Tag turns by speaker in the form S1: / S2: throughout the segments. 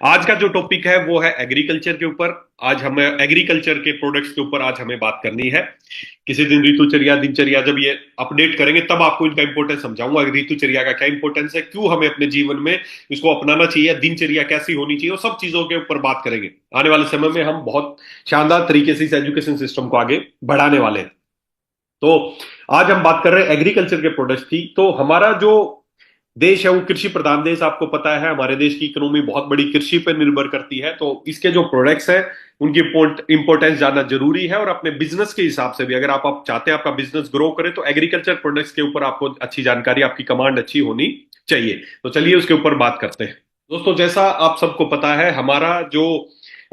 S1: आज का जो टॉपिक है वो है एग्रीकल्चर के ऊपर। आज हमें एग्रीकल्चर के प्रोडक्ट्स के ऊपर आज हमें बात करनी है। किसी दिन ऋतुचर्या दिनचर्या जब ये अपडेट करेंगे तब आपको इनका इंपॉर्टेंस समझाऊंगा। ऋतुचर्या का क्या इंपॉर्टेंस है, क्यों हमें अपने जीवन में इसको अपनाना चाहिए, दिनचर्या कैसी होनी चाहिए, और सब चीजों के ऊपर बात करेंगे। आने वाले समय में हम बहुत शानदार तरीके से इस एजुकेशन सिस्टम को आगे बढ़ाने वाले हैं। तो आज हम बात कर रहे हैं एग्रीकल्चर के प्रोडक्ट्स की। तो हमारा जो देश है वो कृषि प्रधान देश, आपको पता है। हमारे देश की इकोनॉमी बहुत बड़ी कृषि पर निर्भर करती है। तो इसके जो प्रोडक्ट्स हैं उनकी इंपॉर्टेंस जानना जरूरी है। और अपने बिजनेस के हिसाब से भी, अगर आप चाहते हैं आपका बिजनेस ग्रो करे, तो एग्रीकल्चर प्रोडक्ट्स के ऊपर आपको अच्छी जानकारी, आपकी कमांड अच्छी होनी चाहिए। तो चलिए उसके ऊपर बात करते हैं। दोस्तों, जैसा आप सबको पता है, हमारा जो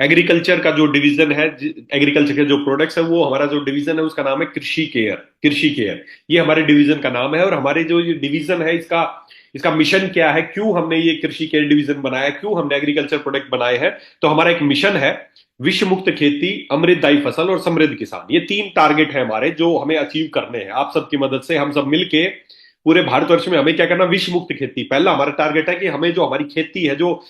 S1: एग्रीकल्चर का जो डिवीजन है, एग्रीकल्चर के जो प्रोडक्ट्स है, वो हमारा जो डिवीजन है उसका नाम है कृषि केयर। कृषि केयर ये हमारे डिवीजन का नाम है। और हमारे जो ये डिवीजन है, इसका इसका मिशन क्या है, क्यों हमने ये कृषि केयर डिवीजन बनाया, क्यों हमने एग्रीकल्चर प्रोडक्ट बनाए हैं। तो हमारा एक मिशन है, विश्व मुक्त खेती, अमृतदायी फसल और समृद्ध किसान। ये तीन टारगेट है हमारे जो हमें अचीव करने हैं। आप सबकी मदद से हम सब मिलके पूरे भारतवर्ष में हमें क्या करना, विश्व मुक्त खेती। पहला हमारा टारगेट है कि हमें जो हमारी खेती है, जो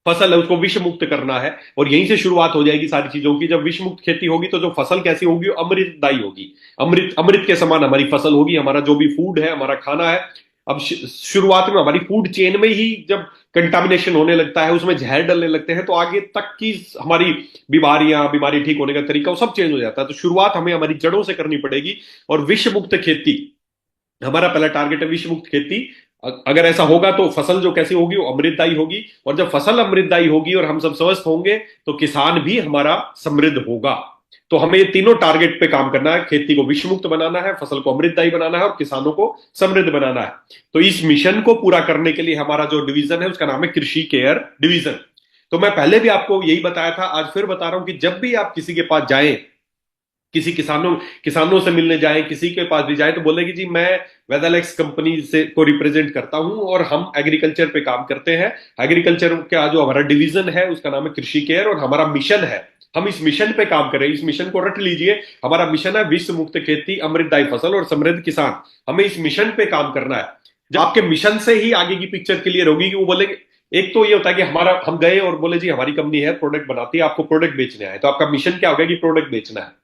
S1: फसल है, उसको विष मुक्त करना है। और यहीं से शुरुआत हो जाएगी सारी चीजों की। जब विष मुक्त खेती होगी तो जो फसल कैसी होगी, अमृतदायी होगी। अमृत अमृत के समान हमारी फसल होगी। हमारा जो भी फूड है, हमारा खाना है, अब शुरुआत में हमारी फूड चेन में ही जब कंटामिनेशन होने लगता है, उसमें जहर डलने लगते हैं, तो आगे तक की हमारी बीमारी ठीक होने का तरीका वो सब चेंज हो जाता है। तो शुरुआत हमें हमारी जड़ों से करनी पड़ेगी। और विष मुक्त खेती हमारा पहला टारगेट है, विष मुक्त खेती। अगर ऐसा होगा तो फसल जो कैसी होगी, वो अमृतदायी होगी। और जब फसल अमृतदायी होगी और हम सब स्वस्थ होंगे, तो किसान भी हमारा समृद्ध होगा। तो हमें ये तीनों टारगेट पे काम करना है। खेती को विष मुक्त बनाना है, फसल को अमृतदायी बनाना है, और किसानों को समृद्ध बनाना है। तो इस मिशन को पूरा करने के लिए हमारा जो डिवीजन है उसका नाम है कृषि केयर डिवीजन। तो मैं पहले भी आपको यही बताया था, आज फिर बता रहा हूं कि जब भी आप किसी के पास जाएं, किसी किसानों किसानों से मिलने जाएं, किसी के पास भी जाएं, तो बोले कि जी मैं वेदालेक्स कंपनी से को रिप्रेजेंट करता हूं और हम एग्रीकल्चर पे काम करते हैं। एग्रीकल्चर का जो हमारा डिवीजन है उसका नाम है कृषि केयर, और हमारा मिशन है, हम इस मिशन पे काम करें। इस मिशन को रट लीजिए, हमारा मिशन है विश्व मुक्त खेती, अमृतदायी फसल और समृद्ध किसान। हमें इस मिशन पे काम करना है। जब आपके मिशन से ही आगे की पिक्चर क्लियर होगी कि वो बोलेंगे, एक तो ये होता है कि हमारा हम गए और बोले जी हमारी कंपनी है, प्रोडक्ट बनाती है, आपको प्रोडक्ट बेचने आए, तो आपका मिशन क्या होगा कि प्रोडक्ट बेचना है।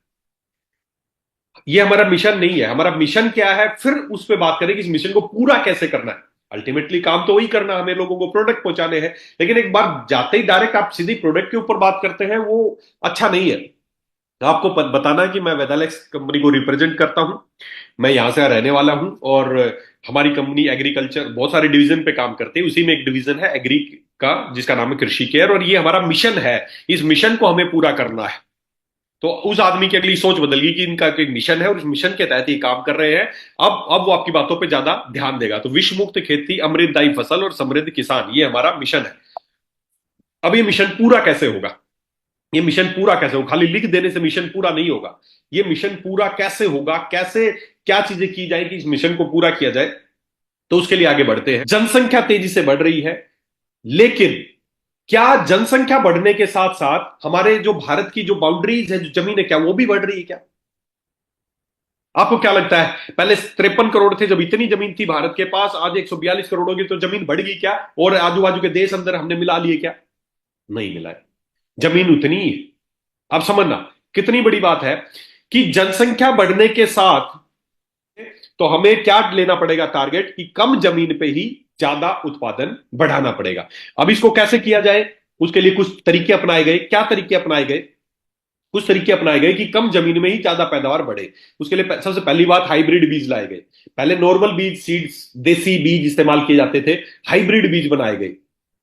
S1: ये हमारा मिशन नहीं है। हमारा मिशन क्या है, फिर उस पर बात करें कि इस मिशन को पूरा कैसे करना है। अल्टीमेटली काम तो वही करना, हमें लोगों को प्रोडक्ट पहुंचाने हैं। लेकिन एक बार जाते ही डायरेक्ट आप सीधी प्रोडक्ट के ऊपर बात करते हैं, वो अच्छा नहीं है। तो आपको बताना है कि मैं वेदालेक्स कंपनी को रिप्रेजेंट करता हूं, मैं यहां से रहने वाला हूं, और हमारी कंपनी एग्रीकल्चर बहुत सारे डिवीजन पे काम करती है, उसी में एक डिवीजन है एग्री का जिसका नाम है कृषि केयर, और ये हमारा मिशन है। इस मिशन को हमें पूरा करना है। तो उस आदमी की अगली सोच बदल गई कि इनका एक मिशन है और इस मिशन के तहत ही काम कर रहे हैं। अब वो आपकी बातों पे ज्यादा ध्यान देगा। तो विश्व मुक्त खेती, अमृतदायी फसल और समृद्ध किसान, ये हमारा मिशन है। अब ये मिशन पूरा कैसे होगा, ये मिशन पूरा कैसे होगा, खाली लिख देने से मिशन पूरा नहीं होगा। ये मिशन पूरा कैसे होगा, कैसे क्या चीजें की जाए कि इस मिशन को पूरा किया जाए। तो उसके लिए आगे बढ़ते हैं। जनसंख्या तेजी से बढ़ रही है, लेकिन क्या जनसंख्या बढ़ने के साथ साथ हमारे जो भारत की जो बाउंड्रीज है, जो जमीन है, क्या वो भी बढ़ रही है क्या? आपको क्या लगता है, पहले 53 करोड़ थे जब इतनी जमीन थी भारत के पास, आज 142 करोड़ होगी, तो जमीन बढ़ गई क्या? और आजू बाजू के देश अंदर हमने मिला लिए क्या? नहीं मिला है, जमीन उतनी ही है। आप समझना कितनी बड़ी बात है कि जनसंख्या बढ़ने के साथ तो हमें क्या लेना पड़ेगा टारगेट, कि कम जमीन पे ही ज्यादा उत्पादन बढ़ाना पड़ेगा। अब इसको कैसे किया जाए, उसके लिए कुछ तरीके अपनाए गए। क्या तरीके अपनाए गए? कुछ तरीके अपनाए गए कि कम जमीन में ही ज्यादा पैदावार बढ़े। उसके लिए सबसे पहली बात, हाइब्रिड बीज लाए गए। पहले नॉर्मल बीज, सीड्स, देसी बीज इस्तेमाल किए जाते थे, हाइब्रिड बीज बनाए गए।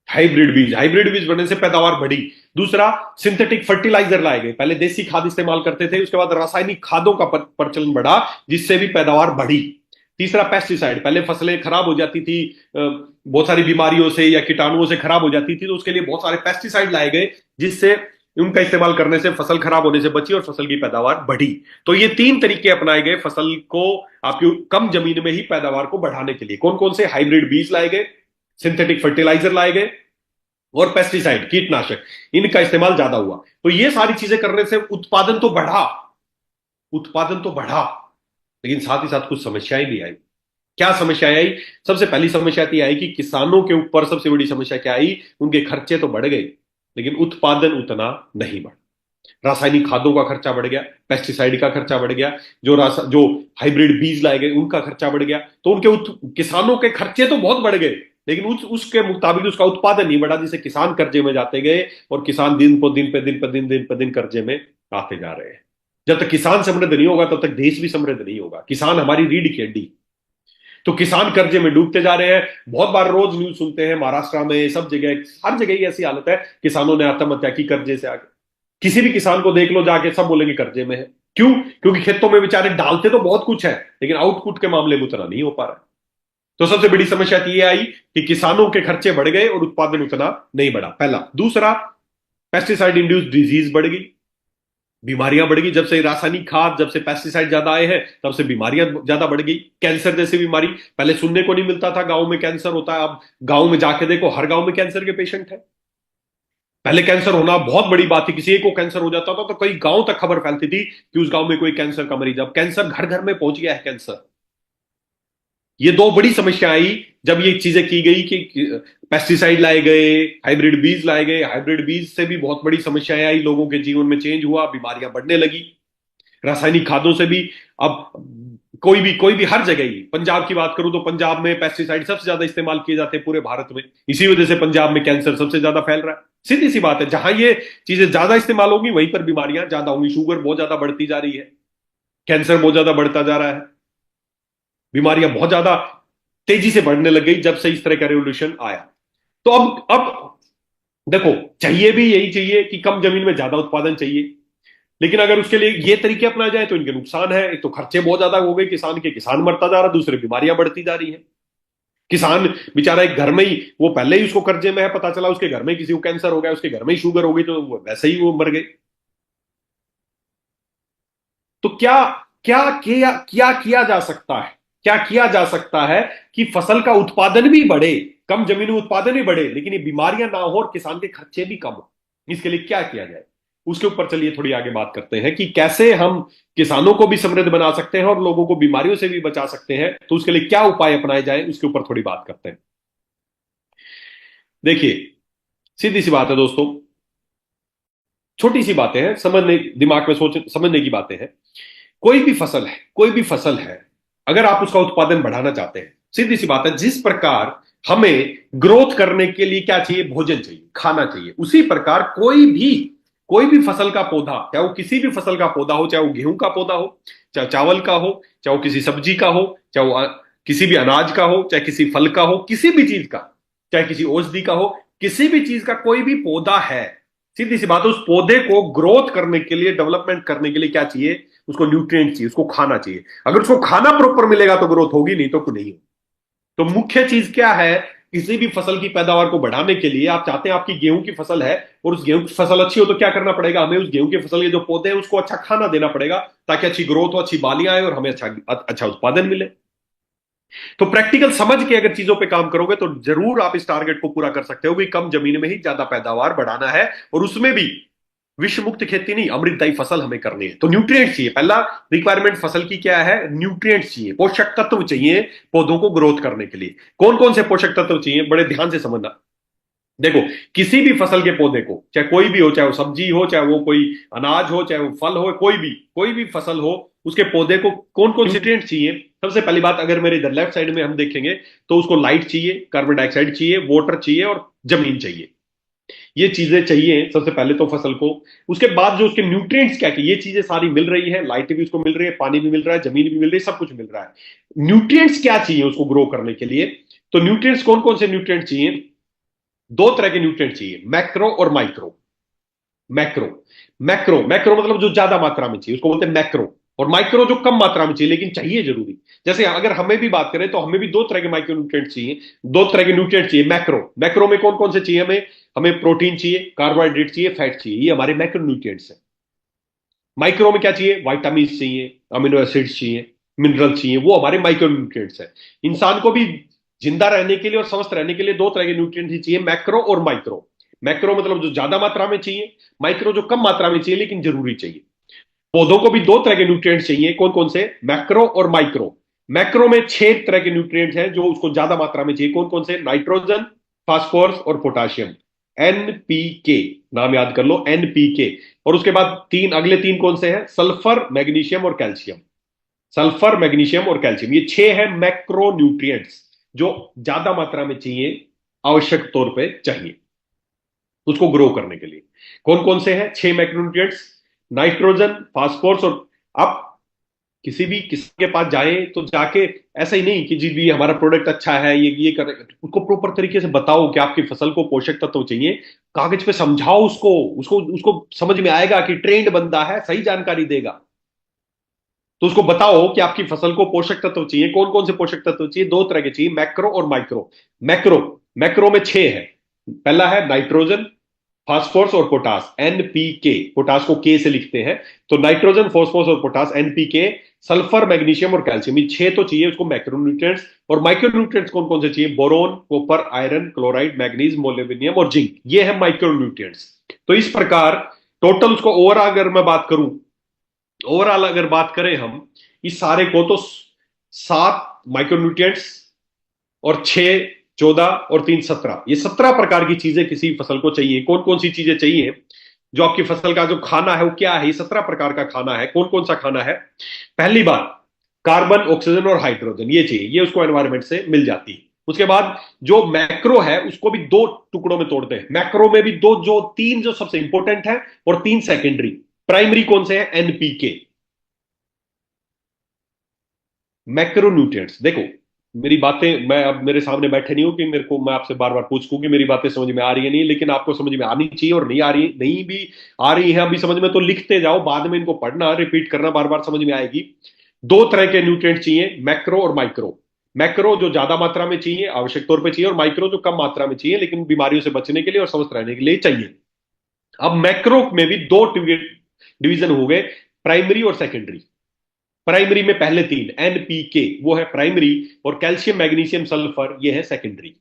S1: हाइब्रिड बीज बनने से पैदावार बढ़ी। दूसरा, सिंथेटिक फर्टिलाइजर लाए गए। पहले देसी खाद इस्तेमाल करते थे, उसके बाद रासायनिक खादों का प्रचलन बढ़ा, जिससे भी पैदावार बढ़ी। तीसरा, पेस्टिसाइड। पहले फसलें खराब हो जाती थी बहुत सारी बीमारियों से या कीटाणुओं से खराब हो जाती थी, तो उसके लिए बहुत सारे पेस्टिसाइड लाए गए, जिससे उनका इस्तेमाल करने से फसल खराब होने से बची और फसल की पैदावार बढ़ी। तो ये तीन तरीके अपनाए गए फसल को आपकी कम जमीन में ही पैदावार को बढ़ाने के लिए। कौन कौन से? हाइब्रिड बीज लाए गए, सिंथेटिक फर्टिलाइजर लाए गए, और पेस्टिसाइड, कीटनाशक, इनका इस्तेमाल ज्यादा हुआ। तो ये सारी चीजें करने से उत्पादन तो बढ़ा, उत्पादन तो बढ़ा, लेकिन साथ ही साथ कुछ समस्याएं भी आई। क्या समस्या आई? सबसे पहली समस्या तो यह आई कि किसानों के ऊपर सबसे बड़ी समस्या क्या आई, उनके खर्चे तो बढ़ गए लेकिन उत्पादन उतना नहीं बढ़ा। रासायनिक खादों का खर्चा बढ़ गया, पेस्टिसाइड का खर्चा बढ़ गया, जो हाइब्रिड बीज लाए गए उनका खर्चा बढ़ गया। तो किसानों के खर्चे तो बहुत बढ़ गए लेकिन उसके मुताबिक उसका उत्पादन नहीं बढ़ा, जिससे किसान कर्जे में जाते गए और किसान दिन पे दिन कर्जे में आते जा रहे हैं। जब तक किसान समृद्ध नहीं होगा तब तक देश भी समृद्ध नहीं होगा। किसान हमारी रीढ़ की हड्डी। तो किसान कर्जे में डूबते जा रहे हैं। बहुत बार रोज न्यूज सुनते हैं, महाराष्ट्र में सब जगह हर जगह ही ऐसी हालत है, किसानों ने आत्महत्या की कर्जे से आगे। किसी भी किसान को देख लो जाके, सब बोलेंगे कर्जे में है। क्यों? क्योंकि खेतों में बेचारे डालते तो बहुत कुछ है लेकिन आउटपुट के मामले में उतना नहीं हो पा रहा। तो सबसे बड़ी समस्या ये आई कि किसानों के खर्चे बढ़ गए और उत्पादन उतना नहीं बढ़ा, पहला। दूसरा, पेस्टिसाइड इंड्यूस्ड डिजीज बढ़ गई, बीमारियां बढ़ गई। जब से रासायनिक खाद, जब से पेस्टिसाइड ज्यादा आए हैं तब से बीमारियां ज्यादा बढ़ गई। कैंसर जैसी बीमारी पहले सुनने को नहीं मिलता था, गांव में कैंसर होता है, अब गांव में जाके देखो हर गांव में कैंसर के पेशेंट है। पहले कैंसर होना बहुत बड़ी बात थी, किसी एक को कैंसर हो जाता था तो कई गांव तक खबर फैलती थी कि उस गांव में कोई कैंसर का मरीज। अब कैंसर घर घर में पहुंच गया है, कैंसर। ये दो बड़ी समस्या आई जब ये चीजें की गई कि पेस्टिसाइड लाए गए, हाइब्रिड बीज लाए गए। हाइब्रिड बीज से भी बहुत बड़ी समस्याएं आई, लोगों के जीवन में चेंज हुआ, बीमारियां बढ़ने लगी। रासायनिक खादों से भी अब कोई भी हर जगह ही, पंजाब की बात करूं तो पंजाब में पेस्टिसाइड सबसे ज्यादा इस्तेमाल किए जाते हैं पूरे भारत में। इसी वजह से पंजाब में कैंसर सबसे ज्यादा फैल रहा है। सीधी सी बात है, जहां ये चीजें ज्यादा इस्तेमाल होंगी वहीं पर बीमारियां ज्यादा होंगी। शुगर बहुत ज्यादा बढ़ती जा रही है, कैंसर बहुत ज्यादा बढ़ता जा रहा है, बीमारियां बहुत ज्यादा तेजी से बढ़ने लग गई जब से इस तरह का रेवोल्यूशन आया। तो अब देखो, चाहिए भी यही चाहिए कि कम जमीन में ज्यादा उत्पादन चाहिए, लेकिन अगर उसके लिए ये तरीके अपनाए जाए तो इनके नुकसान है। एक तो खर्चे बहुत ज्यादा हो गए किसान के, किसान मरता जा रहा, दूसरे बीमारियां बढ़ती जा रही है। किसान बेचारा एक घर में ही, वो पहले ही उसको कर्जे में है, पता चला उसके घर में किसी को कैंसर हो गया, उसके घर में ही शुगर हो गई, तो वैसे ही वो मर गए। तो क्या क्या क्या किया जा सकता है? क्या किया जा सकता है कि फसल का उत्पादन भी बढ़े, कम जमीन में उत्पादन भी बढ़े लेकिन ये बीमारियां ना हो और किसान के खर्चे भी कम हो? इसके लिए क्या किया जाए, उसके ऊपर चलिए थोड़ी आगे बात करते हैं कि कैसे हम किसानों को भी समृद्ध बना सकते हैं और लोगों को बीमारियों से भी बचा सकते हैं। तो उसके लिए क्या उपाय अपनाए जाए, उसके ऊपर थोड़ी बात करते हैं। देखिए, सीधी सी बात है दोस्तों, छोटी सी बातें हैं, समझने दिमाग में सोच समझने की बातें हैं। कोई भी फसल है, अगर आप उसका उत्पादन बढ़ाना चाहते हैं, सीधी सी बात है, जिस प्रकार हमें ग्रोथ करने के लिए क्या चाहिए, भोजन चाहिए, खाना चाहिए, उसी प्रकार कोई भी फसल का पौधा, चाहे वो किसी भी फसल का पौधा हो, चाहे वो गेहूं का पौधा हो, चाहे चावल का हो, चाहे वो किसी सब्जी का हो, चाहे वो किसी भी अनाज का हो, चाहे किसी फल का हो, किसी भी चीज का, चाहे किसी औषधि का हो, किसी भी चीज का कोई भी पौधा है, सीधी सी बात है, उस पौधे को ग्रोथ करने के लिए, डेवलपमेंट करने के लिए क्या चाहिए, उसको न्यूट्रिएंट चाहिए, उसको खाना चाहिए। अगर उसको खाना प्रॉपर मिलेगा तो ग्रोथ होगी, नहीं तो कुछ नहीं। तो मुख्य चीज क्या है, किसी भी फसल की पैदावार को बढ़ाने के लिए, आप चाहते हैं आपकी गेहूं की फसल है और उस गेहूं की फसल अच्छी हो तो क्या करना पड़ेगा, हमें उस गेहूं की फसल के जो पौधे हैं उसको अच्छा खाना देना पड़ेगा ताकि अच्छी ग्रोथ हो, अच्छी बालियां आए और हमें अच्छा उत्पादन मिले। तो प्रैक्टिकल समझ के अगर चीजों पे काम करोगे तो जरूर आप इस टारगेट को पूरा कर सकते हो कि कम जमीन में ही ज्यादा पैदावार बढ़ाना है, और उसमें भी विश्व मुक्त खेती नहीं, अमृतदायी फसल हमें करनी है। तो न्यूट्रिएंट्स चाहिए, पहला रिक्वायरमेंट फसल की क्या है, न्यूट्रिएंट्स चाहिए, पोषक तत्व चाहिए पौधों को ग्रोथ करने के लिए। कौन कौन से पोषक तत्व चाहिए, बड़े ध्यान से समझना। देखो, किसी भी फसल के पौधे को, चाहे कोई भी हो, चाहे वो सब्जी हो, चाहे वो कोई अनाज हो, चाहे वो फल हो, कोई भी फसल हो, उसके पौधे को कौन कौन न्यूट्रिएंट चाहिए। सबसे पहली बात, अगर मेरे इधर लेफ्ट साइड में हम देखेंगे तो उसको लाइट चाहिए, कार्बन डाइऑक्साइड चाहिए, वाटर चाहिए और जमीन चाहिए। ये चीजें चाहिए सबसे पहले तो फसल को। उसके बाद जो उसके न्यूट्रिएंट्स क्या कि ये चीजें सारी मिल रही है, लाइट भी उसको मिल रही है, पानी भी मिल रहा है, जमीन भी मिल रही है, सब कुछ मिल रहा है। न्यूट्रिएंट्स क्या चाहिए उसको ग्रो करने के लिए, तो न्यूट्रिएंट्स कौन कौन से न्यूट्रिएंट्स चाहिए, दो तरह के न्यूट्रिएंट चाहिए, मैक्रो और माइक्रो। मैक्रो मैक्रो मैक्रो मतलब जो ज्यादा मात्रा में चाहिए उसको बोलते हैं मैक्रो, और माइक्रो जो कम मात्रा में चाहिए लेकिन चाहिए जरूरी। जैसे अगर हमें भी बात करें तो हमें भी दो तरह के माइक्रो न्यूट्रिएंट चाहिए, दो तरह के न्यूट्रिएंट चाहिए। मैक्रो मैक्रो में कौन कौन से चाहिए, हमें हमें प्रोटीन चाहिए, कार्बोहाइड्रेट चाहिए, फैट चाहिए, ये हमारे मैक्रो न्यूट्रिएंट्स हैं। माइक्रो में क्या चाहिए, वाइटामिन चाहिए, अमीनो एसिड्स चाहिए, मिनरल चाहिए, वो हमारे माइक्रो न्यूट्रिएंट्स हैं। इंसान को भी जिंदा रहने के लिए और स्वस्थ रहने के लिए दो तरह के न्यूट्रिएंट ही चाहिए, मैक्रो और माइक्रो। मैक्रो मतलब जो ज्यादा मात्रा में चाहिए, माइक्रो जो कम मात्रा में चाहिए लेकिन जरूरी चाहिए। पौधों को भी दो तरह के न्यूट्रिएंट्स चाहिए, कौन कौन से, मैक्रो और माइक्रो। मैक्रो में 6 तरह के न्यूट्रिएंट्स हैं जो उसको ज्यादा मात्रा में चाहिए। कौन कौन से? नाइट्रोजन, फास्फोरस और पोटाशियम। एनपीके, नाम याद कर लो, एनपीके। और उसके बाद अगले तीन कौन से हैं? सल्फर, मैग्नीशियम और कैल्शियम। सल्फर, मैग्नीशियम और कैल्शियम, ये 6 हैं मैक्रो न्यूट्रिएंट्स जो ज्यादा मात्रा में चाहिए, आवश्यक तौर पे चाहिए उसको ग्रो करने के लिए। कौन कौन से हैं 6 मैक्रोन्यूट्रिएंट्स? नाइट्रोजन, फास्फोरस और, आप किसी भी किसी के पास जाए तो जाके ऐसा ही नहीं कि जी भी हमारा प्रोडक्ट अच्छा है, ये कर, उसको प्रॉपर तरीके से बताओ कि आपकी फसल को पोषक तत्व चाहिए। कागज पे समझाओ उसको, उसको उसको समझ में आएगा कि ट्रेंड बंदा है, सही जानकारी देगा। तो उसको बताओ कि आपकी फसल को पोषक तत्व चाहिए। कौन कौन से पोषक तत्व चाहिए? 2 तरह के चाहिए, मैक्रो और माइक्रो। मैक्रो, मैक्रो में 6 है। पहला है नाइट्रोजन, फास्फोरस और पोटास, एनपीके। पोटास को के से लिखते हैं। तो नाइट्रोजन, फास्फोरस और पोटास, एनपीके। सल्फर, मैग्नीशियम और कैल्शियम, ये 6 तो चाहिए उसको मैक्रोन्यूट्रिएंट्स। और माइक्रोन्यूट्रिएंट्स कौन कौन से चाहिए? Boron, copper, iron, chloride, manganese, molybdenum और जिंक, ये है माइक्रोन्यूट्रिएंट्स। तो इस प्रकार टोटल उसको ओवरऑल अगर मैं बात करूं, ओवरऑल अगर बात करें हम इस सारे को, तो 7 माइक्रोन्यूट्रिएंट्स और 6 14 और 3 17, ये 17 प्रकार की चीजें किसी फसल को चाहिए। कौन कौन सी चीजें चाहिए? जो आपकी फसल का जो खाना है वो क्या है? ये 17 प्रकार का खाना है। कौन कौन सा खाना है? पहली बात, कार्बन, ऑक्सीजन और हाइड्रोजन, ये चाहिए, ये उसको एनवायरमेंट से मिल जाती है। उसके बाद जो मैक्रो है उसको भी 2 टुकड़ों में तोड़ते हैं। मैक्रो में भी दो, जो तीन जो सबसे इंपॉर्टेंट है और 3 सेकेंडरी। प्राइमरी कौन से हैं? NPK, macronutrients. देखो, मेरी बातें, मैं अब मेरे सामने बैठे नहीं हूं कि मेरे को मैं आपसे बार बार पूछूं कि मेरी बातें समझ में आ रही है नहीं, लेकिन आपको समझ में आनी चाहिए। और नहीं आ रही, नहीं भी आ रही है अभी समझ में, तो लिखते जाओ, बाद में इनको पढ़ना, रिपीट करना, बार बार समझ में आएगी। 2 तरह के न्यूट्रिएंट चाहिए, मैक्रो और माइक्रो। मैक्रो जो ज्यादा मात्रा में चाहिए, आवश्यक तौर पर चाहिए, और माइक्रो जो कम मात्रा में चाहिए लेकिन बीमारियों से बचने के लिए और स्वस्थ रहने के लिए चाहिए। अब मैक्रो में भी 2 डिवीजन हो गए, प्राइमरी और सेकेंडरी। प्राइमरी में पहले 3, एनपीके वो है प्राइमरी, और कैल्शियम, मैग्नीशियम, सल्फर ये है सेकेंडरी।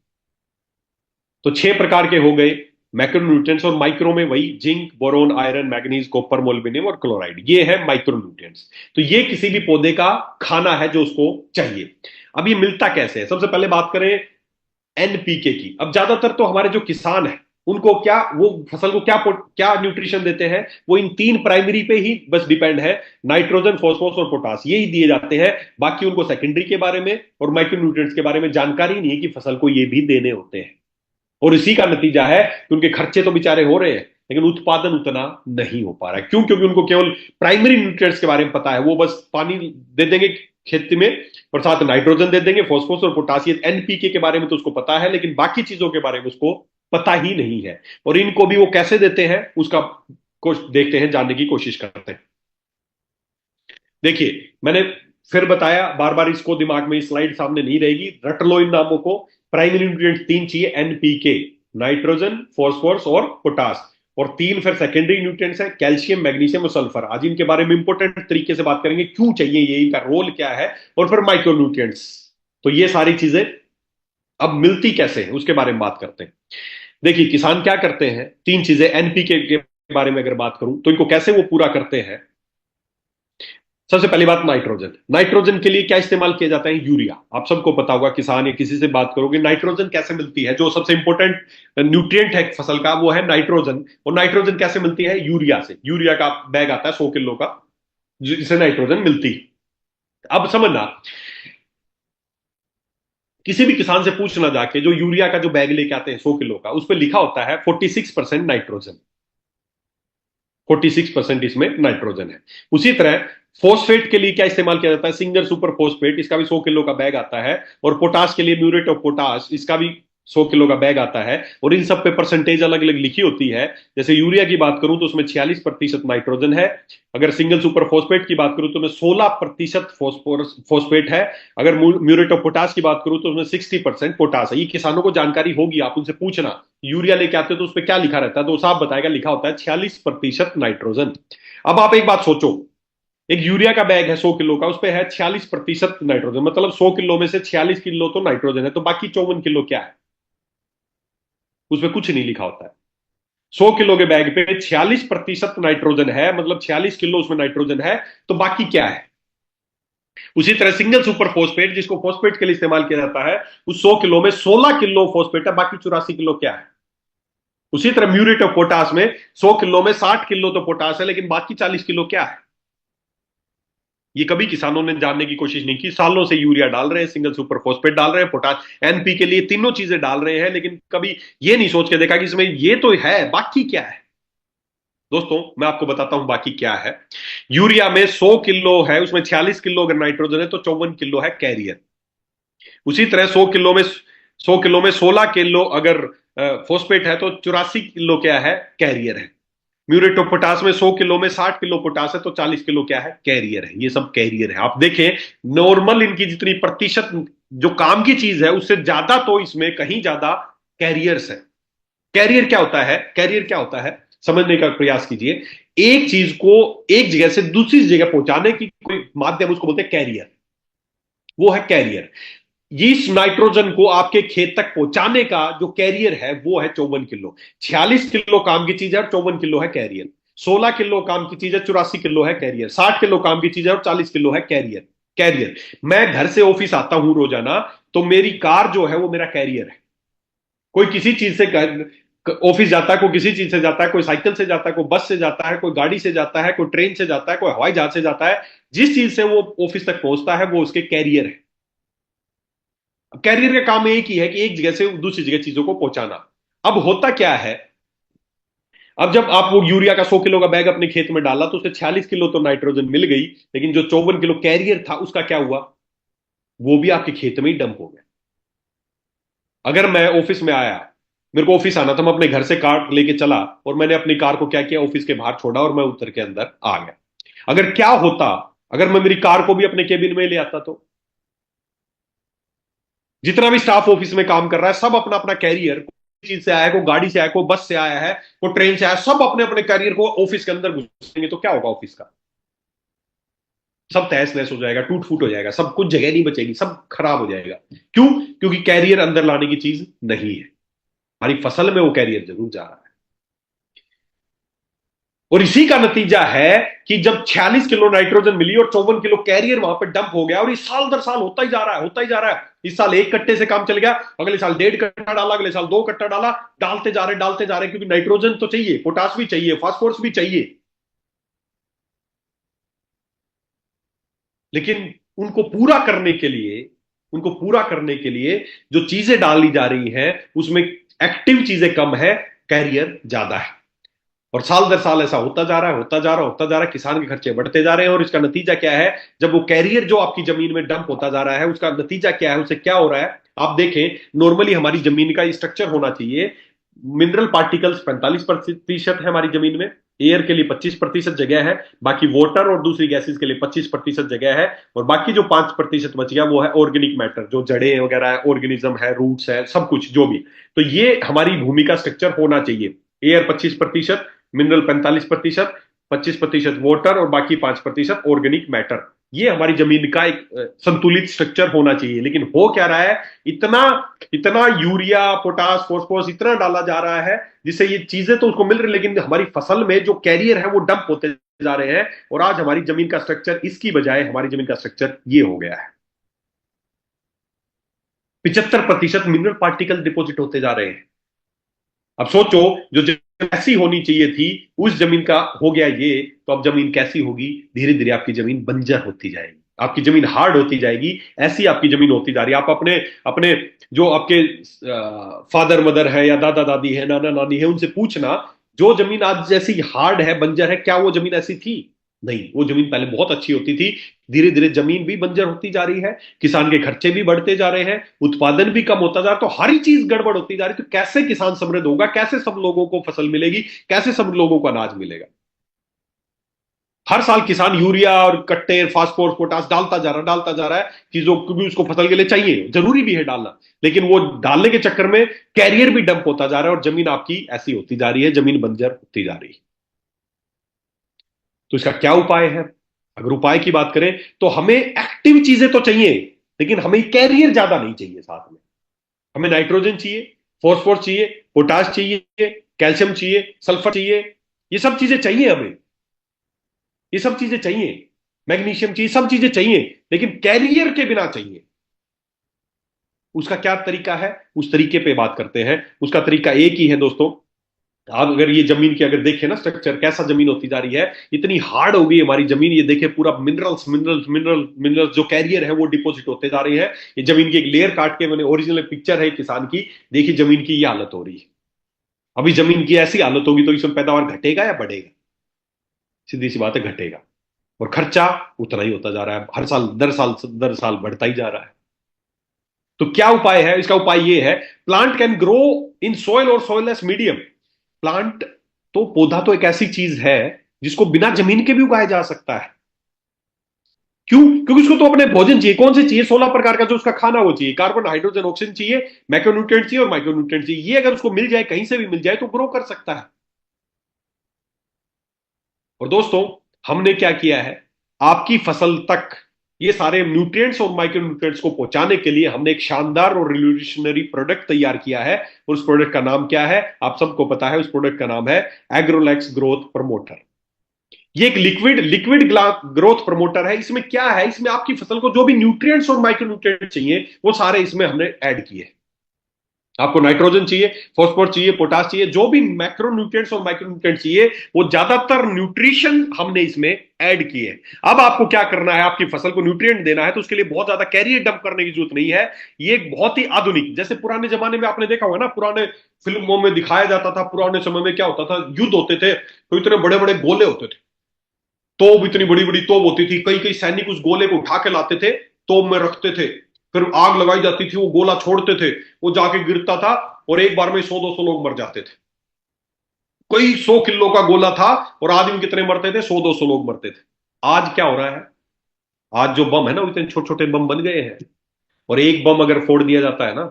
S1: तो 6 प्रकार के हो गए मैक्रोन्यूट्रिएंट्स। और माइक्रो में वही zinc, boron, iron, manganese, copper, molybdenum और क्लोराइड, ये है माइक्रोन्यूट्रिएंट्स। तो ये किसी भी पौधे का खाना है जो उसको चाहिए। अब ये मिलता कैसे है? सबसे पहले बात करें एनपीके की। अब ज्यादातर तो हमारे जो किसान है उनको क्या, वो फसल को क्या क्या न्यूट्रिशन देते हैं? वो इन 3 प्राइमरी पे ही बस डिपेंड है, नाइट्रोजन, फॉस्फोरस और पोटास, यही दिए जाते हैं। बाकी उनको सेकेंडरी के बारे में और माइक्रोन्यूट्रिएंट्स के बारे में जानकारी नहीं है कि फसल को ये भी देने होते हैं। और इसी का नतीजा है कि उनके खर्चे तो बेचारे हो रहे हैं लेकिन उत्पादन उतना नहीं हो पा रहा है। क्यों? क्योंकि उनको केवल प्राइमरी न्यूट्रिएंट्स के बारे में पता है, वो बस पानी दे देंगे खेती में और साथ नाइट्रोजन दे देंगे, फॉस्फोरस और पोटासियम, एनपीके के बारे में तो उसको पता है, लेकिन बाकी चीजों के बारे में उसको पता ही नहीं है। और इनको भी वो कैसे देते हैं उसका कुछ देखते हैं, जानने की कोशिश करते हैं। देखिए, मैंने फिर बताया, बार बार इसको दिमाग में, स्लाइड सामने नहीं रहेगी, रट लो इन नामों को। प्राइमरी न्यूट्रिएंट्स 3 चाहिए, एनपीके, नाइट्रोजन, फॉस्फोरस और पोटास। और 3 फिर सेकेंडरी न्यूट्रिएंट्स है, कैल्शियम, मैग्नीशियम और सल्फर। आज इनके बारे में इंपॉर्टेंट तरीके से बात करेंगे, क्यों चाहिए ये, इनका रोल क्या है। और फिर माइक्रो न्यूट्रिएंट्स। तो ये सारी चीजें अब मिलती कैसे है उसके बारे में बात करते हैं। देखिए, किसान क्या करते हैं, 3 चीजें एनपीके के बारे में अगर बात करूं तो इनको कैसे वो पूरा करते हैं। सबसे पहली बात, नाइट्रोजन। नाइट्रोजन के लिए क्या इस्तेमाल किया जाता है? यूरिया। आप सबको पता होगा, किसान या किसी से बात करोगे, नाइट्रोजन कैसे मिलती है? जो सबसे इंपॉर्टेंट न्यूट्रिएंट है फसल का वो है नाइट्रोजन। और नाइट्रोजन कैसे मिलती है? यूरिया से। यूरिया का बैग आता है 100 किलो का, जिससे नाइट्रोजन मिलती है। अब समझना, किसी भी किसान से पूछना जाके, जो यूरिया का जो बैग लेके आते हैं 100 किलो का, उस पर लिखा होता है 46% नाइट्रोजन। 46% इसमें नाइट्रोजन है। उसी तरह फोस्फेट के लिए क्या इस्तेमाल किया जाता है? सिंगल सुपर फोस्फेट, इसका भी 100 किलो का बैग आता है। और पोटास के लिए म्यूरेट ऑफ पोटास, इसका भी 100 किलो का बैग आता है। और इन सब पे परसेंटेज अलग अलग लिखी होती है। जैसे यूरिया की बात करूं तो उसमें 46% नाइट्रोजन है। अगर सिंगल सुपर फोस्फेट की बात करूं तो उसमें 16% फोस्फोरस फोस्फेट है। अगर म्यूरेट ऑफ पोटास की बात करूं तो उसमें 60% पोटास है। ये किसानों को जानकारी होगी, आप उनसे पूछना, यूरिया लेके आते हो तो उस पर क्या लिखा रहता है, तो साफ बताएगा, लिखा होता है 46% नाइट्रोजन। अब आप एक बात सोचो, एक यूरिया का बैग है 100 किलो का, उस पर है 46% नाइट्रोजन, मतलब 100 किलो में से 46 किलो तो नाइट्रोजन है, तो बाकी 54 किलो क्या है? उसमें कुछ नहीं लिखा होता है। 100 किलो के बैग पे 46% नाइट्रोजन है, मतलब 46 किलो उसमें नाइट्रोजन है, तो बाकी क्या है? उसी तरह सिंगल सुपर फोस्फेट, जिसको फोस्फेट के लिए इस्तेमाल किया जाता है, उस 100 किलो में 16 किलो फोस्फेट है, बाकी 84 किलो क्या है? उसी तरह म्यूरेट ऑफ पोटास में 100 किलो में 60 किलो तो पोटास है, लेकिन बाकी 40 किलो क्या है? ये कभी किसानों ने जानने की कोशिश नहीं की। सालों से यूरिया डाल रहे हैं, सिंगल सुपर फॉस्फेट डाल रहे हैं, पोटाश, एनपी के लिए तीनों चीजें डाल रहे हैं, लेकिन कभी ये नहीं सोच के देखा कि इसमें ये तो है, बाकी क्या है। दोस्तों मैं आपको बताता हूं बाकी क्या है। यूरिया में 100 किलो है, उसमें 46 किलो अगर नाइट्रोजन है तो 54 किलो है कैरियर। उसी तरह 100 किलो में 16 किलो अगर फोस्फेट है तो 84 किलो क्या है? कैरियर है। म्यूरेट ऑफ पोटास में 100 किलो में 60 किलो पोटास है तो 40 किलो क्या है? कैरियर है। ये सब कैरियर है। आप देखें, नॉर्मल इनकी जितनी प्रतिशत जो काम की चीज है उससे ज्यादा तो इसमें कहीं ज्यादा कैरियर्स है। कैरियर क्या होता है? कैरियर क्या होता है समझने का प्रयास कीजिए। एक चीज को एक जगह से दूसरी जगह पहुंचाने की कोई माध्यम, उसको बोलते हैं कैरियर। वो है कैरियर। इस नाइट्रोजन को आपके खेत तक पहुंचाने का जो कैरियर है वो है 54 किलो। 46 किलो काम की चीज है और 54 किलो है कैरियर। 16 किलो काम की चीज है, 84 किलो है कैरियर। 60 किलो काम की चीज है और 40 किलो है कैरियर। कैरियर। मैं घर से ऑफिस आता हूं रोजाना, तो मेरी कार जो है वो मेरा कैरियर है। कोई किसी चीज से ऑफिस जाता है, कोई किसी चीज से जाता है, कोई साइकिल से जाता है, कोई बस से जाता है, कोई गाड़ी से जाता है, कोई ट्रेन से जाता है, कोई हवाई जहाज से जाता है। जिस चीज से वो ऑफिस तक पहुंचता है वो उसके कैरियर है। कैरियर का काम एक ही है कि एक जगह से दूसरी जगह चीजों को पहुंचाना। अब होता क्या है, अब जब आप वो यूरिया का 100 किलो का बैग अपने खेत में डाला तो उससे 46 किलो तो नाइट्रोजन मिल गई, लेकिन जो 54 किलो कैरियर था उसका क्या हुआ? वो भी आपके खेत में ही डंप हो गया। अगर मैं ऑफिस में आया, मेरे को ऑफिस आना था, मैं अपने घर से कार लेके चला और मैंने अपनी कार को क्या किया, ऑफिस के बाहर छोड़ा और मैं उतर के अंदर आ गया। अगर क्या होता, अगर मैं मेरी कार को भी अपने केबिन में ले आता तो जितना भी स्टाफ ऑफिस में काम कर रहा है सब अपना अपना कैरियर, कोई चीज से आया है, कोई गाड़ी से आया है, कोई बस से आया है, कोई ट्रेन से आया है, सब अपने अपने कैरियर को ऑफिस के अंदर घुसेंगे तो क्या होगा? ऑफिस का सब तहस नहस हो जाएगा, टूट फूट हो जाएगा, सब कुछ जगह नहीं बचेगी, सब खराब हो जाएगा। क्यों? क्योंकि कैरियर अंदर लाने की चीज नहीं है। हमारी फसल में वो कैरियर जरूर जा रहा है। और इसी का नतीजा है कि जब 46 किलो नाइट्रोजन मिली और 54 किलो कैरियर वहां पर डंप हो गया, और इस साल दर साल होता ही जा रहा है, होता ही जा रहा है। इस साल 1 कट्टे से काम चल गया, अगले साल 1.5 कट्टा डाला, अगले साल 2 कट्टा डाला, डालते जा रहे डालते जा रहे, क्योंकि नाइट्रोजन तो चाहिए, पोटास भी चाहिए, फास्फोरस भी चाहिए। लेकिन उनको पूरा करने के लिए, उनको पूरा करने के लिए जो चीजें डाली जा रही हैं उसमें एक्टिव चीजें कम है, कैरियर ज्यादा है। और साल दर साल ऐसा होता जा रहा है, होता जा रहा है, होता जा रहा है। किसान के खर्चे बढ़ते जा रहे हैं और इसका नतीजा क्या है? जब वो कैरियर जो आपकी जमीन में डंप होता जा रहा है उसका नतीजा क्या है, उसे क्या हो रहा है? आप देखें, नॉर्मली हमारी जमीन का स्ट्रक्चर होना चाहिए, मिनरल पार्टिकल्स 45% है हमारी जमीन में, एयर के लिए 25% जगह है, बाकी वाटर और दूसरी गैसेस के लिए 25% जगह है, और बाकी जो 5% बच गया वो है ऑर्गेनिक मैटर, जो जड़ें वगैरह है, ऑर्गेनिज्म है, रूट्स है, सब कुछ जो भी। तो ये हमारी भूमि का स्ट्रक्चर होना चाहिए। एयर 25%, मिनरल 45%, 25% वाटर और बाकी 5% ऑर्गेनिक मैटर। ये हमारी जमीन का एक संतुलित स्ट्रक्चर होना चाहिए। लेकिन हो क्या रहा है, इतना इतना यूरिया, पोटास, फॉस्फोरस इतना डाला जा रहा है जिससे ये चीजें तो उसको मिल रही, लेकिन हमारी फसल में जो कैरियर है वो डंप होते जा रहे हैं। और आज हमारी जमीन का स्ट्रक्चर, इसकी बजाय हमारी जमीन का स्ट्रक्चर ये हो गया है। 75% मिनरल पार्टिकल डिपॉजिट होते जा रहे हैं। अब सोचो, जो जमीन ऐसी होनी चाहिए थी उस जमीन का हो गया ये, तो अब जमीन कैसी होगी? धीरे धीरे आपकी जमीन बंजर होती जाएगी, आपकी जमीन हार्ड होती जाएगी। ऐसी आपकी जमीन होती जा रही है। आप अपने अपने जो आपके फादर मदर है या दादा दादी है, नाना नानी है, उनसे पूछना, जो जमीन आज जैसी हार्ड है, बंजर है, क्या वो जमीन ऐसी थी? नहीं, वो जमीन पहले बहुत अच्छी होती थी। धीरे धीरे जमीन भी बंजर होती जा रही है, किसान के खर्चे भी बढ़ते जा रहे हैं, उत्पादन भी कम होता जा रहा है, तो हर चीज गड़बड़ होती जा रही है। तो कैसे किसान समृद्ध होगा? कैसे सब लोगों को फसल मिलेगी? कैसे सब लोगों को अनाज मिलेगा? हर साल किसान यूरिया और कट्टे, फास्फोरस, पोटास डालता जा रहा है, चीजों को भी उसको फसल के लिए चाहिए, जरूरी भी है डालना, लेकिन वो डालने के चक्कर में कैरियर भी डंप होता जा रहा है और जमीन आपकी ऐसी होती जा रही है, जमीन बंजर होती जा रही है। तो इसका क्या उपाय है? अगर उपाय की बात करें तो हमें एक्टिव चीजें तो चाहिए, लेकिन हमें कैरियर ज्यादा नहीं चाहिए। साथ में हमें नाइट्रोजन चाहिए, फॉस्फोरस चाहिए, पोटास चाहिए, कैल्शियम चाहिए, सल्फर चाहिए, ये सब चीजें चाहिए हमें, ये सब चीजें चाहिए। मैग्नीशियम चाहिए, सब चीजें चाहिए, लेकिन कैरियर के बिना चाहिए। उसका क्या तरीका है, उस तरीके पे बात करते हैं। उसका तरीका एक ही है दोस्तों। आप अगर ये जमीन की अगर देखें ना स्ट्रक्चर, कैसा जमीन होती जा रही है, इतनी हार्ड हो गई हमारी जमीन। ये देखे पूरा मिनरल्स मिनरल्स मिनरल मिनरल्स जो कैरियर है वो डिपॉजिट होते जा रही है। ये जमीन की एक लेयर काट के मैंने ओरिजिनल पिक्चर है किसान की, देखिए जमीन की ये हालत हो रही है। अभी जमीन की ऐसी हालत होगी तो इसमें पैदावार घटेगा या बढ़ेगा? सीधी सी बात है, घटेगा। और खर्चा उतना ही होता जा रहा है, हर साल दर साल बढ़ता ही जा रहा है। तो क्या उपाय है? इसका उपाय ये है, plant can grow in soil और सॉइललेस मीडियम। प्लांट तो पौधा तो एक ऐसी चीज है जिसको बिना जमीन के भी उगाया जा सकता है। क्यों? क्योंकि उसको तो अपने भोजन चाहिए। कौन से चाहिए? 16 प्रकार का जो उसका खाना वो चाहिए, कार्बन हाइड्रोजन ऑक्सीजन चाहिए, मैक्रोन्यूट्रिएंट चाहिए और माइक्रोन्यूट्रिएंट चाहिए। ये अगर उसको मिल जाए, कहीं से भी मिल जाए, तो ग्रो कर सकता है। और दोस्तों, हमने क्या किया है, आपकी फसल तक ये सारे न्यूट्रिएंट्स और माइक्रो न्यूट्रिएंट्स को पहुंचाने के लिए हमने एक शानदार और रिवोल्यूशनरी प्रोडक्ट तैयार किया है। और उस प्रोडक्ट का नाम क्या है? आप सबको पता है, उस प्रोडक्ट का नाम है एग्रोलैक्स ग्रोथ प्रमोटर। ये एक लिक्विड लिक्विड ग्रोथ प्रमोटर है। इसमें क्या है, इसमें आपकी फसल को जो भी न्यूट्रिएंट्स और माइक्रो न्यूट्रिएंट्स चाहिए वो सारे इसमें हमने ऐड किए। आपको नाइट्रोजन चाहिए, फॉस्फोरस चाहिए, पोटास चाहिए, जो भी मैक्रो न्यूट्रिएंट्स और माइक्रो न्यूट्रिएंट्स चाहिए, वो ज्यादातर न्यूट्रिशन हमने इसमें ऐड किए। अब आपको क्या करना है, आपकी फसल को न्यूट्रिएंट देना है तो उसके लिए बहुत ज्यादा कैरियर डंप करने की जरूरत नहीं है। ये एक बहुत ही आधुनिक, जैसे पुराने जमाने में आपने देखा होगा ना, पुराने फिल्मों में दिखाया जाता था, पुराने समय में क्या होता था, युद्ध होते थे तो इतने बड़े बड़े गोले होते थे, तोप इतनी बड़ी बड़ी तोप होती थी, कई कई सैनिक उस गोले को उठा के लाते थे, तोप में रखते थे, फिर आग लगाई जाती थी, वो गोला छोड़ते थे, वो जाके गिरता था और एक बार में 100-200 लोग मर जाते थे। कई 100 किलो का गोला था और आदमी कितने मरते थे? 100-200 लोग मरते थे। आज क्या हो रहा है? आज जो बम है ना, वो इतने छोटे छोटे बम बन गए हैं, और एक बम अगर फोड़ दिया जाता है ना,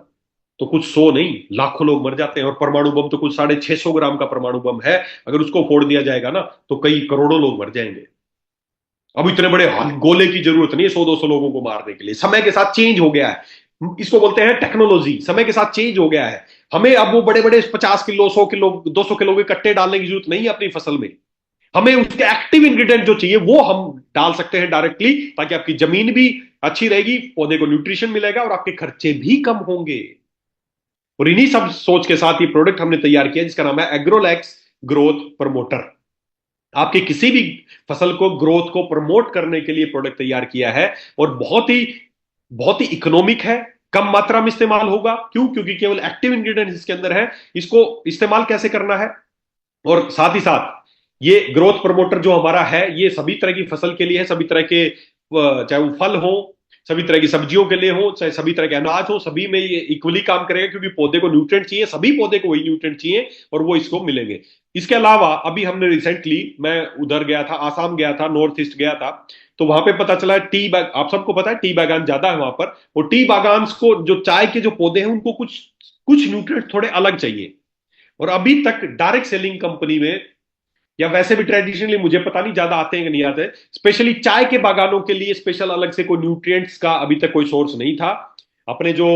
S1: तो कुछ 100 नहीं, लाखों लोग मर जाते हैं। और परमाणु बम तो कुछ 650 ग्राम का परमाणु बम है, अगर उसको फोड़ दिया जाएगा ना तो कई करोड़ों लोग मर जाएंगे। अब इतने बड़े गोले की जरूरत नहीं है 100-200 लोगों को मारने के लिए। समय के साथ चेंज हो गया है, इसको बोलते हैं टेक्नोलॉजी। समय के साथ चेंज हो गया है। हमें अब वो बड़े बड़े 50 किलो, 100 किलो, 200 किलो के कट्टे डालने की जरूरत नहीं है अपनी फसल में। हमें उसके एक्टिव इंग्रेडिएंट जो चाहिए वो हम डाल सकते हैं डायरेक्टली, ताकि आपकी जमीन भी अच्छी रहेगी, पौधे को न्यूट्रिशन मिलेगा और आपके खर्चे भी कम होंगे। और इन्हीं सब सोच के साथ ये प्रोडक्ट हमने तैयार किया, जिसका नाम है एग्रोलैक्स ग्रोथ प्रमोटर। आपकी किसी भी फसल को ग्रोथ को प्रमोट करने के लिए प्रोडक्ट तैयार किया है, और बहुत ही इकोनॉमिक है, कम मात्रा में इस्तेमाल होगा। क्यों? क्योंकि केवल एक्टिव इंग्रेडिएंट्स इसके अंदर है। इसको इस्तेमाल कैसे करना है, और साथ ही साथ ये ग्रोथ प्रमोटर जो हमारा है, ये सभी तरह की फसल के लिए है, सभी तरह के चाहे वो फल हो, सभी तरह की सब्जियों के लिए हो, चाहे सभी तरह के अनाज हो, सभी में ये इक्वली काम करेगा। क्योंकि पौधे को न्यूट्रिएंट चाहिए, सभी पौधे को वही न्यूट्रिएंट चाहिए और वो इसको मिलेंगे। इसके अलावा अभी हमने रिसेंटली, मैं उधर गया था, आसाम गया था, नॉर्थ ईस्ट गया था, तो वहां पे पता चला टी बाग, आप सबको पता है टी बागान ज्यादा है वहां पर। और टी बागान को, जो चाय के जो पौधे हैं, उनको कुछ कुछ न्यूट्रिएंट थोड़े अलग चाहिए। और अभी तक डायरेक्ट सेलिंग कंपनी में, या वैसे भी ट्रेडिशनली, मुझे पता नहीं ज्यादा आते हैं कि नहीं आते, स्पेशली चाय के बागानों के लिए स्पेशल अलग से कोई न्यूट्रिएंट्स का अभी तक कोई सोर्स नहीं था। अपने जो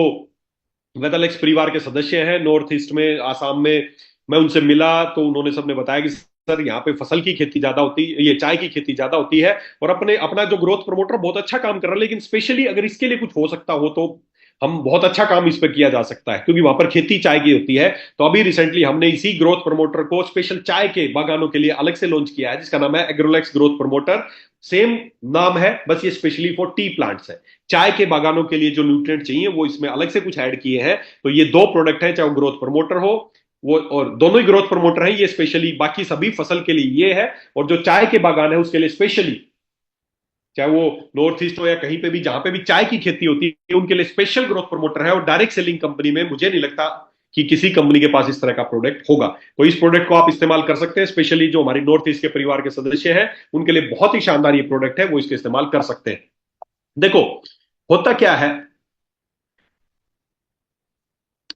S1: वेदलेक्स परिवार के सदस्य हैं नॉर्थ ईस्ट में, आसाम में, मैं उनसे मिला तो उन्होंने सबने बताया कि सर यहाँ पे फसल की खेती ज्यादा होती है, ये चाय की खेती ज्यादा होती है, और अपने अपना जो ग्रोथ प्रमोटर बहुत अच्छा काम कर रहा है, लेकिन स्पेशली अगर इसके लिए कुछ हो सकता हो तो हम बहुत अच्छा काम इस पर किया जा सकता है, क्योंकि वहां पर खेती चाय की होती है। तो अभी रिसेंटली हमने इसी ग्रोथ प्रमोटर को स्पेशल चाय के बागानों के लिए अलग से लॉन्च किया है, जिसका नाम है एग्रोलैक्स ग्रोथ प्रमोटर। सेम नाम है, बस ये स्पेशली फॉर टी प्लांट्स है। चाय के बागानों के लिए जो न्यूट्रिएंट चाहिए वो इसमें अलग से कुछ ऐड किए हैं। तो ये दो प्रोडक्ट हैं, चाहे वो ग्रोथ प्रमोटर हो, वो, और दोनों ही ग्रोथ प्रमोटर हैं ये स्पेशली, बाकी सभी फसल के लिए ये है, और जो चाय के बागान है उसके लिए स्पेशली, चाहे वो नॉर्थ ईस्ट हो या कहीं पे भी जहां पे भी चाय की खेती होती है, उनके लिए स्पेशल ग्रोथ प्रमोटर है। और डायरेक्ट सेलिंग कंपनी में मुझे नहीं लगता कि किसी कंपनी के पास इस तरह का प्रोडक्ट होगा। तो इस प्रोडक्ट को आप इस्तेमाल कर सकते हैं, स्पेशली जो हमारी नॉर्थ ईस्ट के परिवार के सदस्य हैं उनके लिए बहुत ही शानदार ये प्रोडक्ट है, वो इसके इस्तेमाल कर सकते हैं। देखो, होता क्या है,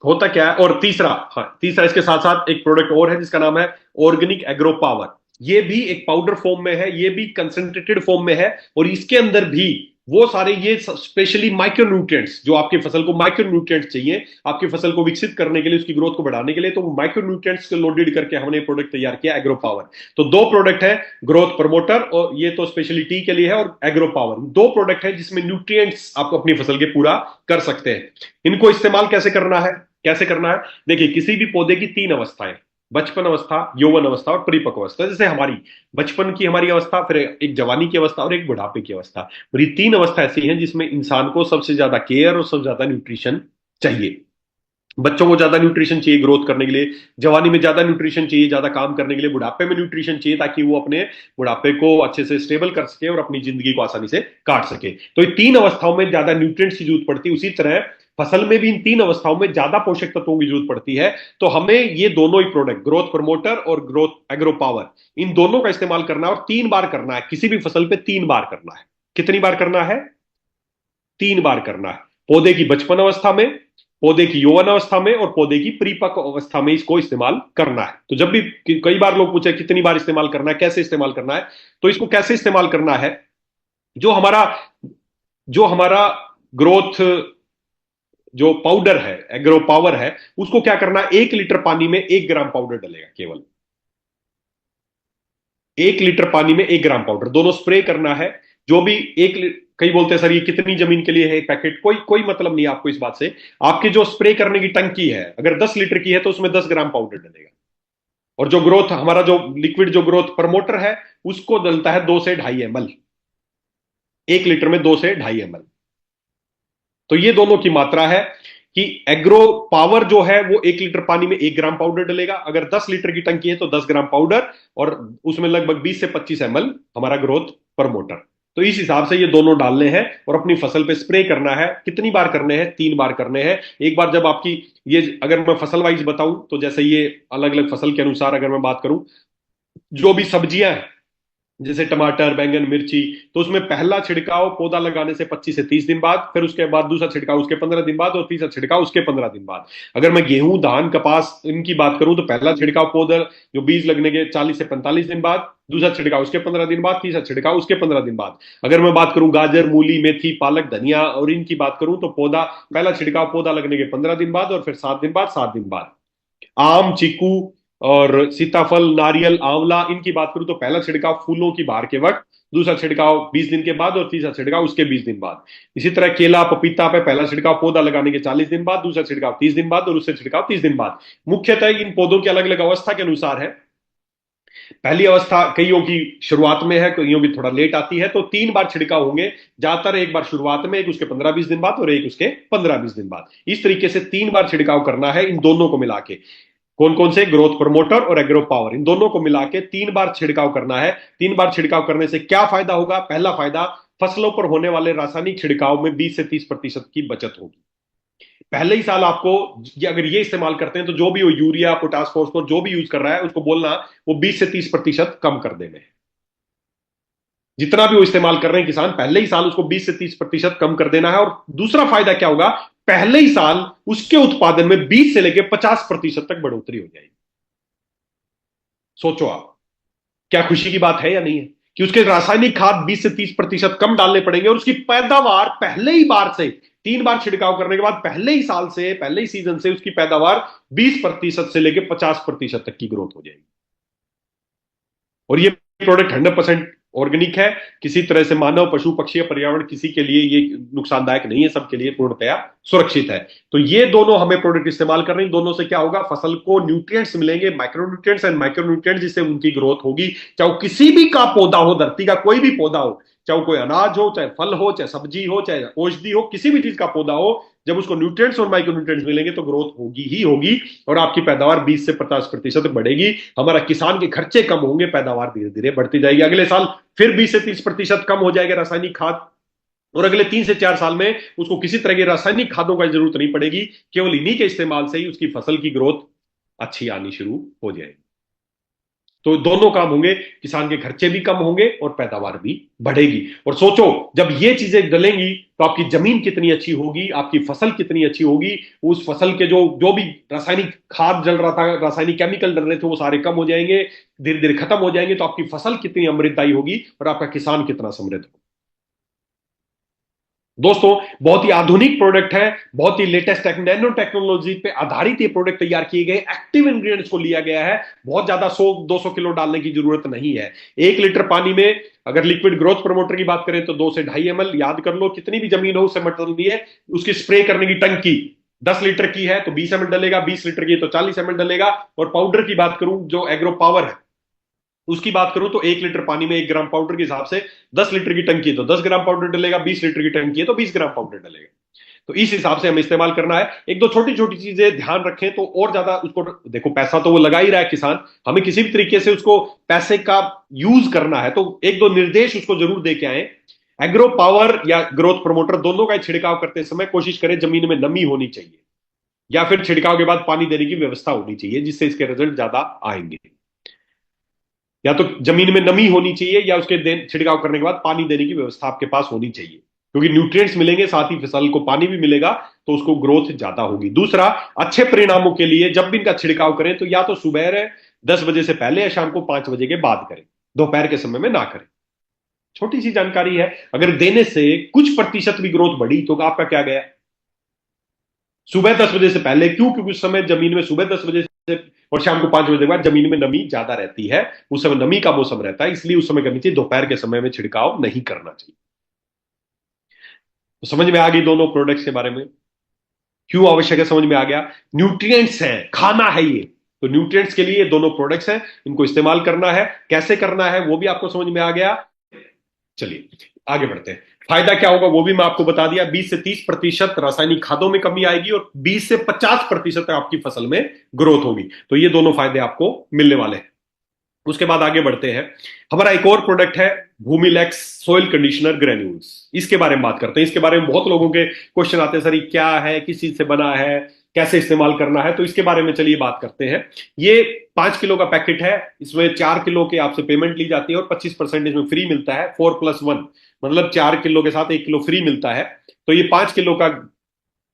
S1: होता क्या है, और तीसरा, हाँ तीसरा इसके साथ साथ एक प्रोडक्ट और है जिसका नाम है ऑर्गेनिक एग्रो पावर। ये भी एक पाउडर फॉर्म में है, ये भी कंसेंट्रेटेड फॉर्म में है, और इसके अंदर भी वो सारे ये स्पेशली माइक्रो न्यूट्रिएंट्स, जो आपकी फसल को माइक्रो न्यूट्रिएंट्स चाहिए आपकी फसल को विकसित करने के लिए, उसकी ग्रोथ को बढ़ाने के लिए, तो माइक्रो न्यूट्रिएंट्स को लोडेड करके हमने प्रोडक्ट तैयार किया एग्रो पावर। तो दो प्रोडक्ट है, ग्रोथ प्रमोटर, और ये तो स्पेशली टी के लिए है, और एग्रो पावर, दो प्रोडक्ट है जिसमें न्यूट्रिएंट्स आप अपनी फसल के पूरा कर सकते हैं। इनको इस्तेमाल कैसे करना है, कैसे करना है? देखिए, किसी भी पौधे की तीन अवस्थाएं, बचपन अवस्था, यौवन अवस्था और परिपक्व अवस्था। जैसे हमारी बचपन की हमारी अवस्था, फिर एक जवानी की अवस्था और एक बुढ़ापे की अवस्था। और ये तीन अवस्था ऐसी हैं जिसमें इंसान को सबसे ज्यादा केयर और सबसे ज्यादा न्यूट्रिशन चाहिए। बच्चों को ज्यादा न्यूट्रिशन चाहिए ग्रोथ करने के लिए, जवानी में ज्यादा न्यूट्रिशन चाहिए ज्यादा काम करने के लिए, बुढ़ापे में न्यूट्रिशन चाहिए ताकि वो अपने बुढ़ापे को अच्छे से स्टेबल कर सके और अपनी जिंदगी को आसानी से काट सके। तो ये तीन अवस्थाओं में ज्यादा न्यूट्रिएंट्स की जरूरत पड़ती है। उसी तरह फसल में भी इन तीन अवस्थाओं में ज्यादा पोषक तत्वों की जरूरत पड़ती है। तो हमें ये दोनों ही प्रोडक्ट, ग्रोथ प्रमोटर और ग्रोथ एग्रो पावर, इन दोनों का इस्तेमाल करना है, और 3 बार करना है। किसी भी फसल पे 3 बार करना है। कितनी बार करना है? 3 बार करना है। पौधे की बचपन अवस्था में, पौधे की यौवन अवस्था में और पौधे की परिपक्व अवस्था में इसको इस्तेमाल करना है। तो जब भी कई बार लोग पूछे कितनी बार इस्तेमाल करना है, कैसे इस्तेमाल करना है, तो इसको कैसे इस्तेमाल करना है, जो हमारा जो हमारा ग्रोथ जो पाउडर है, एग्रो पावर है, उसको क्या करना है, 1 लीटर पानी में 1 ग्राम पाउडर डलेगा। केवल 1 लीटर पानी में 1 ग्राम पाउडर, दोनों स्प्रे करना है। जो भी कई बोलते हैं सर ये कितनी जमीन के लिए है पैकेट, कोई कोई मतलब नहीं है आपको इस बात से। आपकी जो स्प्रे करने की टंकी है अगर 10 लीटर की है तो उसमें 10 ग्राम पाउडर डलेगा। और जो ग्रोथ हमारा जो लिक्विड जो ग्रोथ प्रमोटर है, उसको डलता है 2 से 2.5 ml। 1 लीटर में 2 से 2.5 ml। तो ये दोनों की मात्रा है कि एग्रो पावर जो है वो 1 लीटर पानी में 1 ग्राम पाउडर डलेगा। अगर 10 लीटर की टंकी है तो 10 ग्राम पाउडर, और उसमें लगभग 20 से 25 ml हमारा ग्रोथ प्रमोटर। तो इस हिसाब से ये दोनों डालने हैं और अपनी फसल पे स्प्रे करना है। कितनी बार करने हैं? 3 बार करने हैं। एक बार जब आपकी ये, अगर मैं फसल वाइज बताऊं तो जैसे ये अलग अलग फसल के अनुसार अगर मैं बात करूं, जो भी सब्जियां हैं जैसे टमाटर, बैंगन, मिर्ची, तो उसमें पहला छिड़काव पौधा लगाने से 25 से 30 दिन बाद, फिर उसके बाद दूसरा छिड़काव उसके 15 दिन बाद, और तीसरा छिड़काव उसके 15 दिन बाद। अगर मैं गेहूं, धान, कपास इनकी बात करूं तो पहला छिड़काव पौधा जो बीज लगने के 40 से 45 दिन बाद, दूसरा छिड़काव उसके 15 दिन बाद, तीसरा छिड़काव उसके 15 दिन बाद। अगर मैं बात करूं गाजर, मूली, मेथी, पालक, धनिया और इनकी बात करूं तो पौधा, पहला छिड़काव पौधा लगने के 15 दिन बाद, और फिर 7 दिन बाद, 7 दिन बाद। आम, चीकू और सीताफल, नारियल, आंवला, इनकी बात करूं तो पहला छिड़काव फूलों की बहार के वक्त, दूसरा छिड़काव 20 दिन के बाद, और तीसरा छिड़काव उसके 20 दिन बाद। इसी तरह केला, पपीता पे पहला छिड़काव पौधा लगाने के 40 दिन बाद, दूसरा छिड़काव 30 दिन बाद, और उससे छिड़काव 30 दिन बाद। मुख्यतः इन पौधों की अलग अलग अवस्था के अनुसार है। पहली अवस्था कईयों की शुरुआत में है, कईयों की थोड़ा लेट आती है, तो 3 बार छिड़काव होंगे ज्यादातर। एक बार शुरुआत में, एक उसके 15-20 दिन बाद, और एक उसके 15-20 दिन बाद। इस तरीके से 3 बार छिड़काव करना है इन दोनों को मिला के। कौन कौन से? ग्रोथ प्रमोटर और एग्रो पावर, इन दोनों को मिला के 3 बार छिड़काव करना है। 3 बार छिड़काव करने से क्या फायदा होगा? पहला फायदा, फसलों पर होने वाले रासायनिक छिड़काव में 20 से 30% की बचत होगी। पहले ही साल आपको अगर ये इस्तेमाल करते हैं तो जो भी वो यूरिया, पोटास, फॉस्फोरस जो भी यूज कर रहा है उसको बोलना वो 20 से 30% कम कर देने हैं। जितना भी वो इस्तेमाल कर रहे हैं किसान, पहले ही साल उसको 20 से 30% कम कर देना है। और दूसरा फायदा क्या होगा? पहले ही साल उसके उत्पादन में 20 से लेकर 50% तक बढ़ोतरी हो जाएगी। सोचो आप, क्या खुशी की बात है या नहीं है कि उसके रासायनिक खाद 20 से 30% कम डालने पड़ेंगे, और उसकी पैदावार पहले ही बार से, 3 बार छिड़काव करने के बाद पहले ही साल से, पहले ही सीजन से उसकी पैदावार 20% से लेकर 50% तक की ग्रोथ हो जाएगी। और ये प्रोडक्ट 100% ऑर्गेनिक है। किसी तरह से मानव, पशु, पक्षी या पर्यावरण किसी के लिए ये नुकसानदायक नहीं है, सबके लिए पूर्णतया सुरक्षित है। तो ये दोनों हमें प्रोडक्ट इस्तेमाल करने, इन दोनों से क्या होगा? फसल को न्यूट्रिएंट्स मिलेंगे, micro nutrients and micro nutrients, जिससे उनकी ग्रोथ होगी। चाहे वो किसी भी का पौधा हो, धरती का कोई भी पौधा हो, चाहे वो कोई अनाज हो, चाहे फल हो, चाहे सब्जी हो, चाहे औषधि हो, किसी भी चीज का पौधा हो, जब उसको न्यूट्रिएंट्स और माइक्रो न्यूट्रिएंट्स मिलेंगे तो ग्रोथ होगी ही होगी, और आपकी पैदावार 20 से 50% बढ़ेगी। हमारा किसान के खर्चे कम होंगे, पैदावार धीरे धीरे बढ़ती जाएगी। अगले साल फिर 20 से 30% कम हो जाएगा रासायनिक खाद, और अगले 3 से 4 साल में उसको किसी तरह की रासायनिक खादों की जरूरत नहीं पड़ेगी। केवल इन्हीं के इस्तेमाल से ही उसकी फसल की ग्रोथ अच्छी आनी शुरू हो जाएगी। तो दोनों काम होंगे, किसान के खर्चे भी कम होंगे और पैदावार भी बढ़ेगी। और सोचो, जब ये चीजें डलेंगी तो आपकी जमीन कितनी अच्छी होगी, आपकी फसल कितनी अच्छी होगी। उस फसल के जो जो भी रासायनिक खाद जल रहा था, रासायनिक केमिकल डल रहे थे, वो सारे कम हो जाएंगे, धीरे धीरे खत्म हो जाएंगे। तो आपकी फसल कितनी अमृतदायी होगी और आपका किसान कितना समृद्ध होगा। दोस्तों बहुत ही आधुनिक प्रोडक्ट है, बहुत ही लेटेस्ट नैनो टेक्नोलॉजी पे आधारित ये प्रोडक्ट तैयार किए गए, एक्टिव इंग्रेडिएंट्स को लिया गया है, बहुत ज्यादा 100-200 किलो डालने की जरूरत नहीं है। 1 लीटर पानी में अगर लिक्विड ग्रोथ प्रमोटर की बात करें तो 2 से 2.5 ml, याद कर लो कितनी भी जमीन हो उससे मतलब नहीं है। उसकी स्प्रे करने की टंकी 10 लीटर की है तो 20 ml डलेगा, 20 लीटर की है तो 40 ml डलेगा। और पाउडर की बात करूं जो एग्रो पावर है उसकी बात करूं तो 1 लीटर पानी में 1 ग्राम पाउडर के हिसाब से 10 लीटर की टंकी है तो 10 ग्राम पाउडर डलेगा, 20 लीटर की टंकी है तो 20 ग्राम पाउडर डलेगा। तो इस हिसाब से हमें इस्तेमाल करना है। एक दो छोटी छोटी चीजें ध्यान रखें तो और ज्यादा उसको, देखो पैसा तो वो लगा ही रहा है किसान, हमें किसी भी तरीके से उसको पैसे का यूज करना है तो एक दो निर्देश उसको जरूर दे के आए। एग्रो पावर या ग्रोथ प्रमोटर दोनों का छिड़काव करते समय कोशिश करें जमीन में नमी होनी चाहिए, या फिर छिड़काव के बाद पानी देने की व्यवस्था होनी चाहिए जिससे इसके रिजल्ट ज्यादा आएंगे। या तो जमीन में नमी होनी चाहिए या उसके छिड़काव करने के बाद पानी देने की व्यवस्था आपके पास होनी चाहिए, क्योंकि न्यूट्रिएंट्स मिलेंगे साथ ही फसल को पानी भी मिलेगा तो उसको ग्रोथ ज्यादा होगी। दूसरा, अच्छे परिणामों के लिए जब भी इनका छिड़काव करें तो या तो सुबह 10 बजे से पहले या शाम को 5 बजे के बाद करें, दोपहर के समय में ना करें। छोटी सी जानकारी है, अगर देने से कुछ प्रतिशत भी ग्रोथ बढ़ी तो आपका क्या गया। सुबह 10 बजे से पहले क्यों, क्योंकि उस समय जमीन में सुबह 10 बजे से और शाम को 5 बजे के बाद जमीन में नमी ज्यादा रहती है, उस समय नमी का मौसम रहता है, इसलिए उस समय करनी चाहिए, दोपहर के समय में छिड़काव नहीं करना चाहिए। तो समझ में आ गई दोनों प्रोडक्ट्स के बारे में, क्यों आवश्यक है, समझ में आ गया। न्यूट्रिएंट्स हैं, खाना है ये, तो न्यूट्रिएंट्स के लिए दोनों प्रोडक्ट्स हैं, इनको इस्तेमाल करना है, कैसे करना है वो भी आपको समझ में आ गया। चलिए आगे बढ़ते हैं। फायदा क्या होगा वो भी मैं आपको बता दिया, 20 से 30% रासायनिक खादों में कमी आएगी और 20 से 50% आपकी फसल में ग्रोथ होगी। तो ये दोनों फायदे आपको मिलने वाले हैं। उसके बाद आगे बढ़ते हैं, हमारा एक और प्रोडक्ट है भूमिलेक्स सॉइल कंडीशनर ग्रेन्यूल्स। इसके बारे में बात करते हैं। इसके बारे में बहुत लोगों के क्वेश्चन आते हैं, सर ये क्या है, किस चीज से बना है, कैसे इस्तेमाल करना है, तो इसके बारे में चलिए बात करते हैं। ये 5 किलो का पैकेट है, इसमें 4 किलो की आपसे पेमेंट ली जाती है और 25% इसमें फ्री मिलता है, 4+1, मतलब 4 किलो के साथ 1 किलो फ्री मिलता है। तो ये 5 किलो का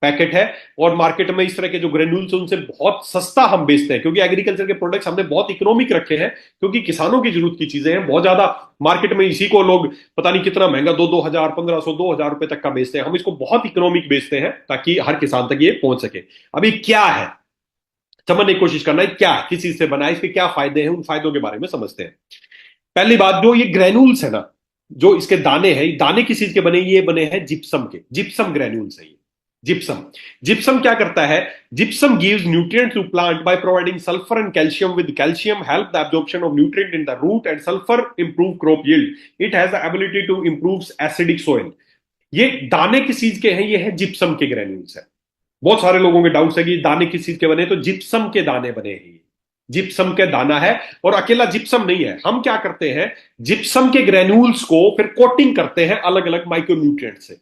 S1: पैकेट है और मार्केट में इस तरह के जो ग्रेन्यूल्स उनसे बहुत सस्ता हम बेचते हैं, क्योंकि एग्रीकल्चर के प्रोडक्ट्स हमने बहुत इकोनॉमिक रखे हैं, क्योंकि किसानों की जरूरत की चीजें हैं बहुत ज्यादा। मार्केट में इसी को लोग पता नहीं कितना महंगा 2-2 हजार, 1500-2000 रुपए तक का बेचते हैं, हम इसको बहुत इकोनॉमिक बेचते हैं ताकि हर किसान तक ये पहुंच सके। अभी क्या है समझने की कोशिश करना है, क्या किस चीज से बना है, इसके क्या फायदे हैं, उन फायदों के बारे में समझते हैं। पहली बात, जो ये ग्रेन्यूल्स है ना, जो इसके दाने हैं, दाने किस चीज के बने, ये बने हैं जिप्सम के, जिप्सम ग्रेन्यूल्स है ये। जिप्सम, जिप्सम क्या करता है, gypsum gives nutrient to plant by providing sulphur and calcium, with calcium help the absorption of nutrient in the root and sulphur improve crop yield. It has the ability to improve acidic soil. ये दाने किस चीज के हैं, ये है gypsum के granules है। बहुत सारे लोगों के डाउट्स है कि दाने किस चीज के बने, तो जिप्सम के दाने बने हैं, जिप्सम के दाना है। और अकेला जिप्सम नहीं है, हम क्या करते हैं, जिप्सम के ग्रेन्यूल्स को फिर कोटिंग करते हैं अलग अलग माइक्रोन्यूट्रिएंट से,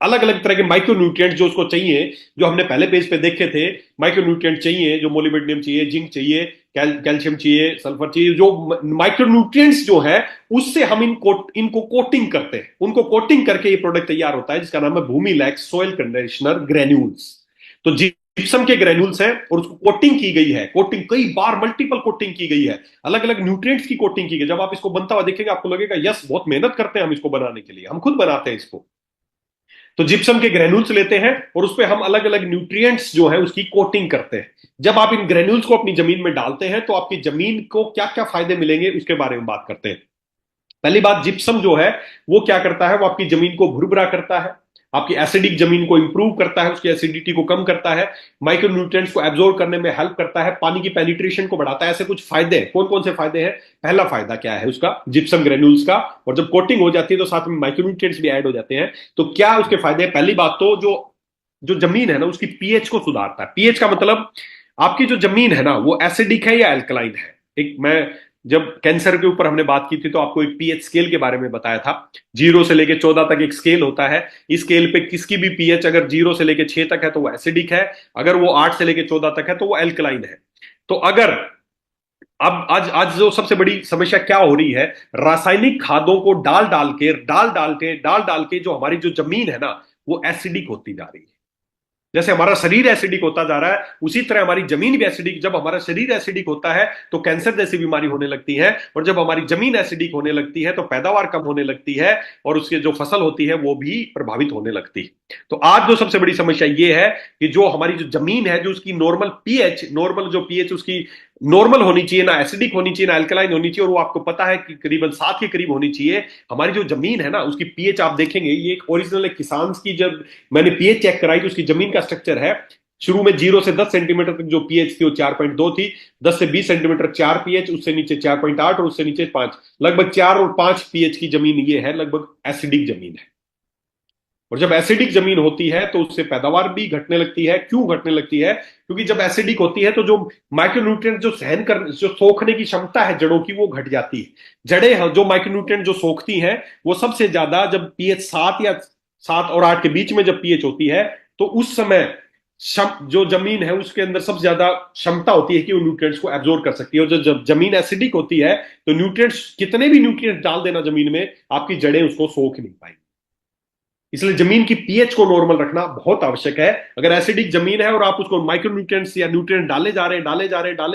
S1: अलग अलग तरह के माइक्रोन्यूट्रिएंट जो उसको चाहिए, जो हमने पहले पेज पे देखे थे। माइक्रोन्यूट्रिएंट चाहिए, जो मोलिबेडियम चाहिए, जिंक चाहिए, कैल्शियम चाहिए, सल्फर चाहिए, जो माइक्रोन्यूट्रिएंट्स जो है उससे हम इनको कोटिंग करते हैं, उनको कोटिंग करके ये प्रोडक्ट तैयार होता है जिसका नाम है भूमिलेक्स सॉइल कंडीशनर ग्रेन्यूल्स। तो जिप्सम के ग्रेन्यूल्स है और उसको कोटिंग की गई है, कोटिंग कई बार मल्टीपल कोटिंग की गई है, अलग अलग न्यूट्रिएंट्स की कोटिंग की गई। जब आप इसको बनता हुआ देखेंगे आपको लगेगा यस बहुत मेहनत करते हैं हम इसको बनाने के लिए, हम खुद बनाते हैं इसको। तो जिप्सम के ग्रेन्यूल्स लेते हैं और उस पर हम अलग अलग न्यूट्रिएंट्स जो है उसकी कोटिंग करते हैं। जब आप इन ग्रेन्यूल्स को अपनी जमीन में डालते हैं तो आपकी जमीन को क्या क्या फायदे मिलेंगे उसके बारे में बात करते हैं। पहली बात, जिप्सम जो है वो क्या करता है, वो आपकी जमीन को भुरभुरा करता है, आपकी एसिडिक जमीन को इंप्रूव करता है, उसकी एसिडिटी को कम करता है, माइक्रोन्यूट्रिएंट्स को एब्जॉर्ब करने में हेल्प करता है, पानी की पेनिट्रेशन को बढ़ाता है। ऐसे कुछ फायदे हैं, कौन कौन से फायदे हैं। पहला फायदा क्या है उसका, जिप्सम ग्रेन्यूल्स का, और जब कोटिंग हो जाती है तो साथ में माइक्रोन्यूट्रिएंट्स भी ऐड हो जाते हैं। तो क्या उसके फायदे हैं, पहली बात तो जो जो जमीन है ना उसकी पीएच को सुधारता है। पीएच का मतलब आपकी जो जमीन है ना वो एसिडिक है या एल्कलाइन है। एक मैं जब कैंसर के ऊपर हमने बात की थी तो आपको एक पीएच स्केल के बारे में बताया था, 0 से लेके 14 तक एक स्केल होता है। इस स्केल पे किसकी भी पीएच अगर 0 से लेके 6 तक है तो वो एसिडिक है, अगर वो 8 से लेके 14 तक है तो वो एल्कलाइन है। तो अगर अब आज आज जो सबसे बड़ी समस्या क्या हो रही है, रासायनिक खादों को डाल डाल के जो हमारी जो जमीन है ना वो एसिडिक होती जा रही है। जैसे हमारा शरीर एसिडिक होता जा रहा है, उसी तरह हमारी जमीन भी एसिडिक, जब हमारा शरीर एसिडिक होता है तो कैंसर जैसी बीमारी होने लगती है, और जब हमारी जमीन एसिडिक होने लगती है तो पैदावार कम होने लगती है, और उसकी जो फसल होती है वो भी प्रभावित होने लगती है। तो आज जो सबसे बड़ी समस्या ये है कि जो हमारी जो जमीन है, जो उसकी नॉर्मल पीएच, नॉर्मल जो पीएच उसकी नॉर्मल होनी चाहिए, ना एसिडिक होनी चाहिए ना अल्कलाइन होनी चाहिए, और वो आपको पता है कि करीबन 7 के करीब होनी चाहिए। हमारी जो जमीन है ना, उसकी पीएच आप देखेंगे, ये एक ओरिजिनल एक किसान की, जब मैंने पीएच चेक कराई तो उसकी जमीन का स्ट्रक्चर है, शुरू में 0 से 10 सेंटीमीटर तक जो पीएच थी वो 4.2 थी, 10 से 20 सेंटीमीटर 4 पीएच, उससे नीचे 4.8 और उससे नीचे 5, लगभग 4 और 5 पीएच की जमीन ये है, लगभग एसिडिक जमीन है। और जब एसिडिक जमीन होती है तो उससे पैदावार भी घटने लगती है। क्यों घटने लगती है? क्योंकि जब एसिडिक होती है तो जो माइक्रोन्यूट्रिएंट जो सहन कर, जो सोखने की क्षमता है जड़ों की, वो घट जाती है। जड़ें जो माइक्रोन्यूट्रिएंट जो सोखती हैं, वो सबसे ज्यादा जब पीएच 7 या 7 और 8 के बीच में जब पीएच होती है, तो उस समय जो जमीन है उसके अंदर सबसे ज्यादा क्षमता होती है कि वो न्यूट्रिएंट्स को एब्जॉर्ब कर सकती है। और जब जमीन एसिडिक होती है तो न्यूट्रिएंट्स, कितने भी न्यूट्रिएंट्स डाल देना जमीन में, आपकी जड़ें उसको सोख नहीं पाएंगी। इसलिए जमीन की पीएच को नॉर्मल रखना बहुत आवश्यक है। अगर एसिडिक जमीन है और आप उसको माइक्रोन्यूट्रिएंट्स या न्यूट्रिएंट डाले जा रहे हैं, डाले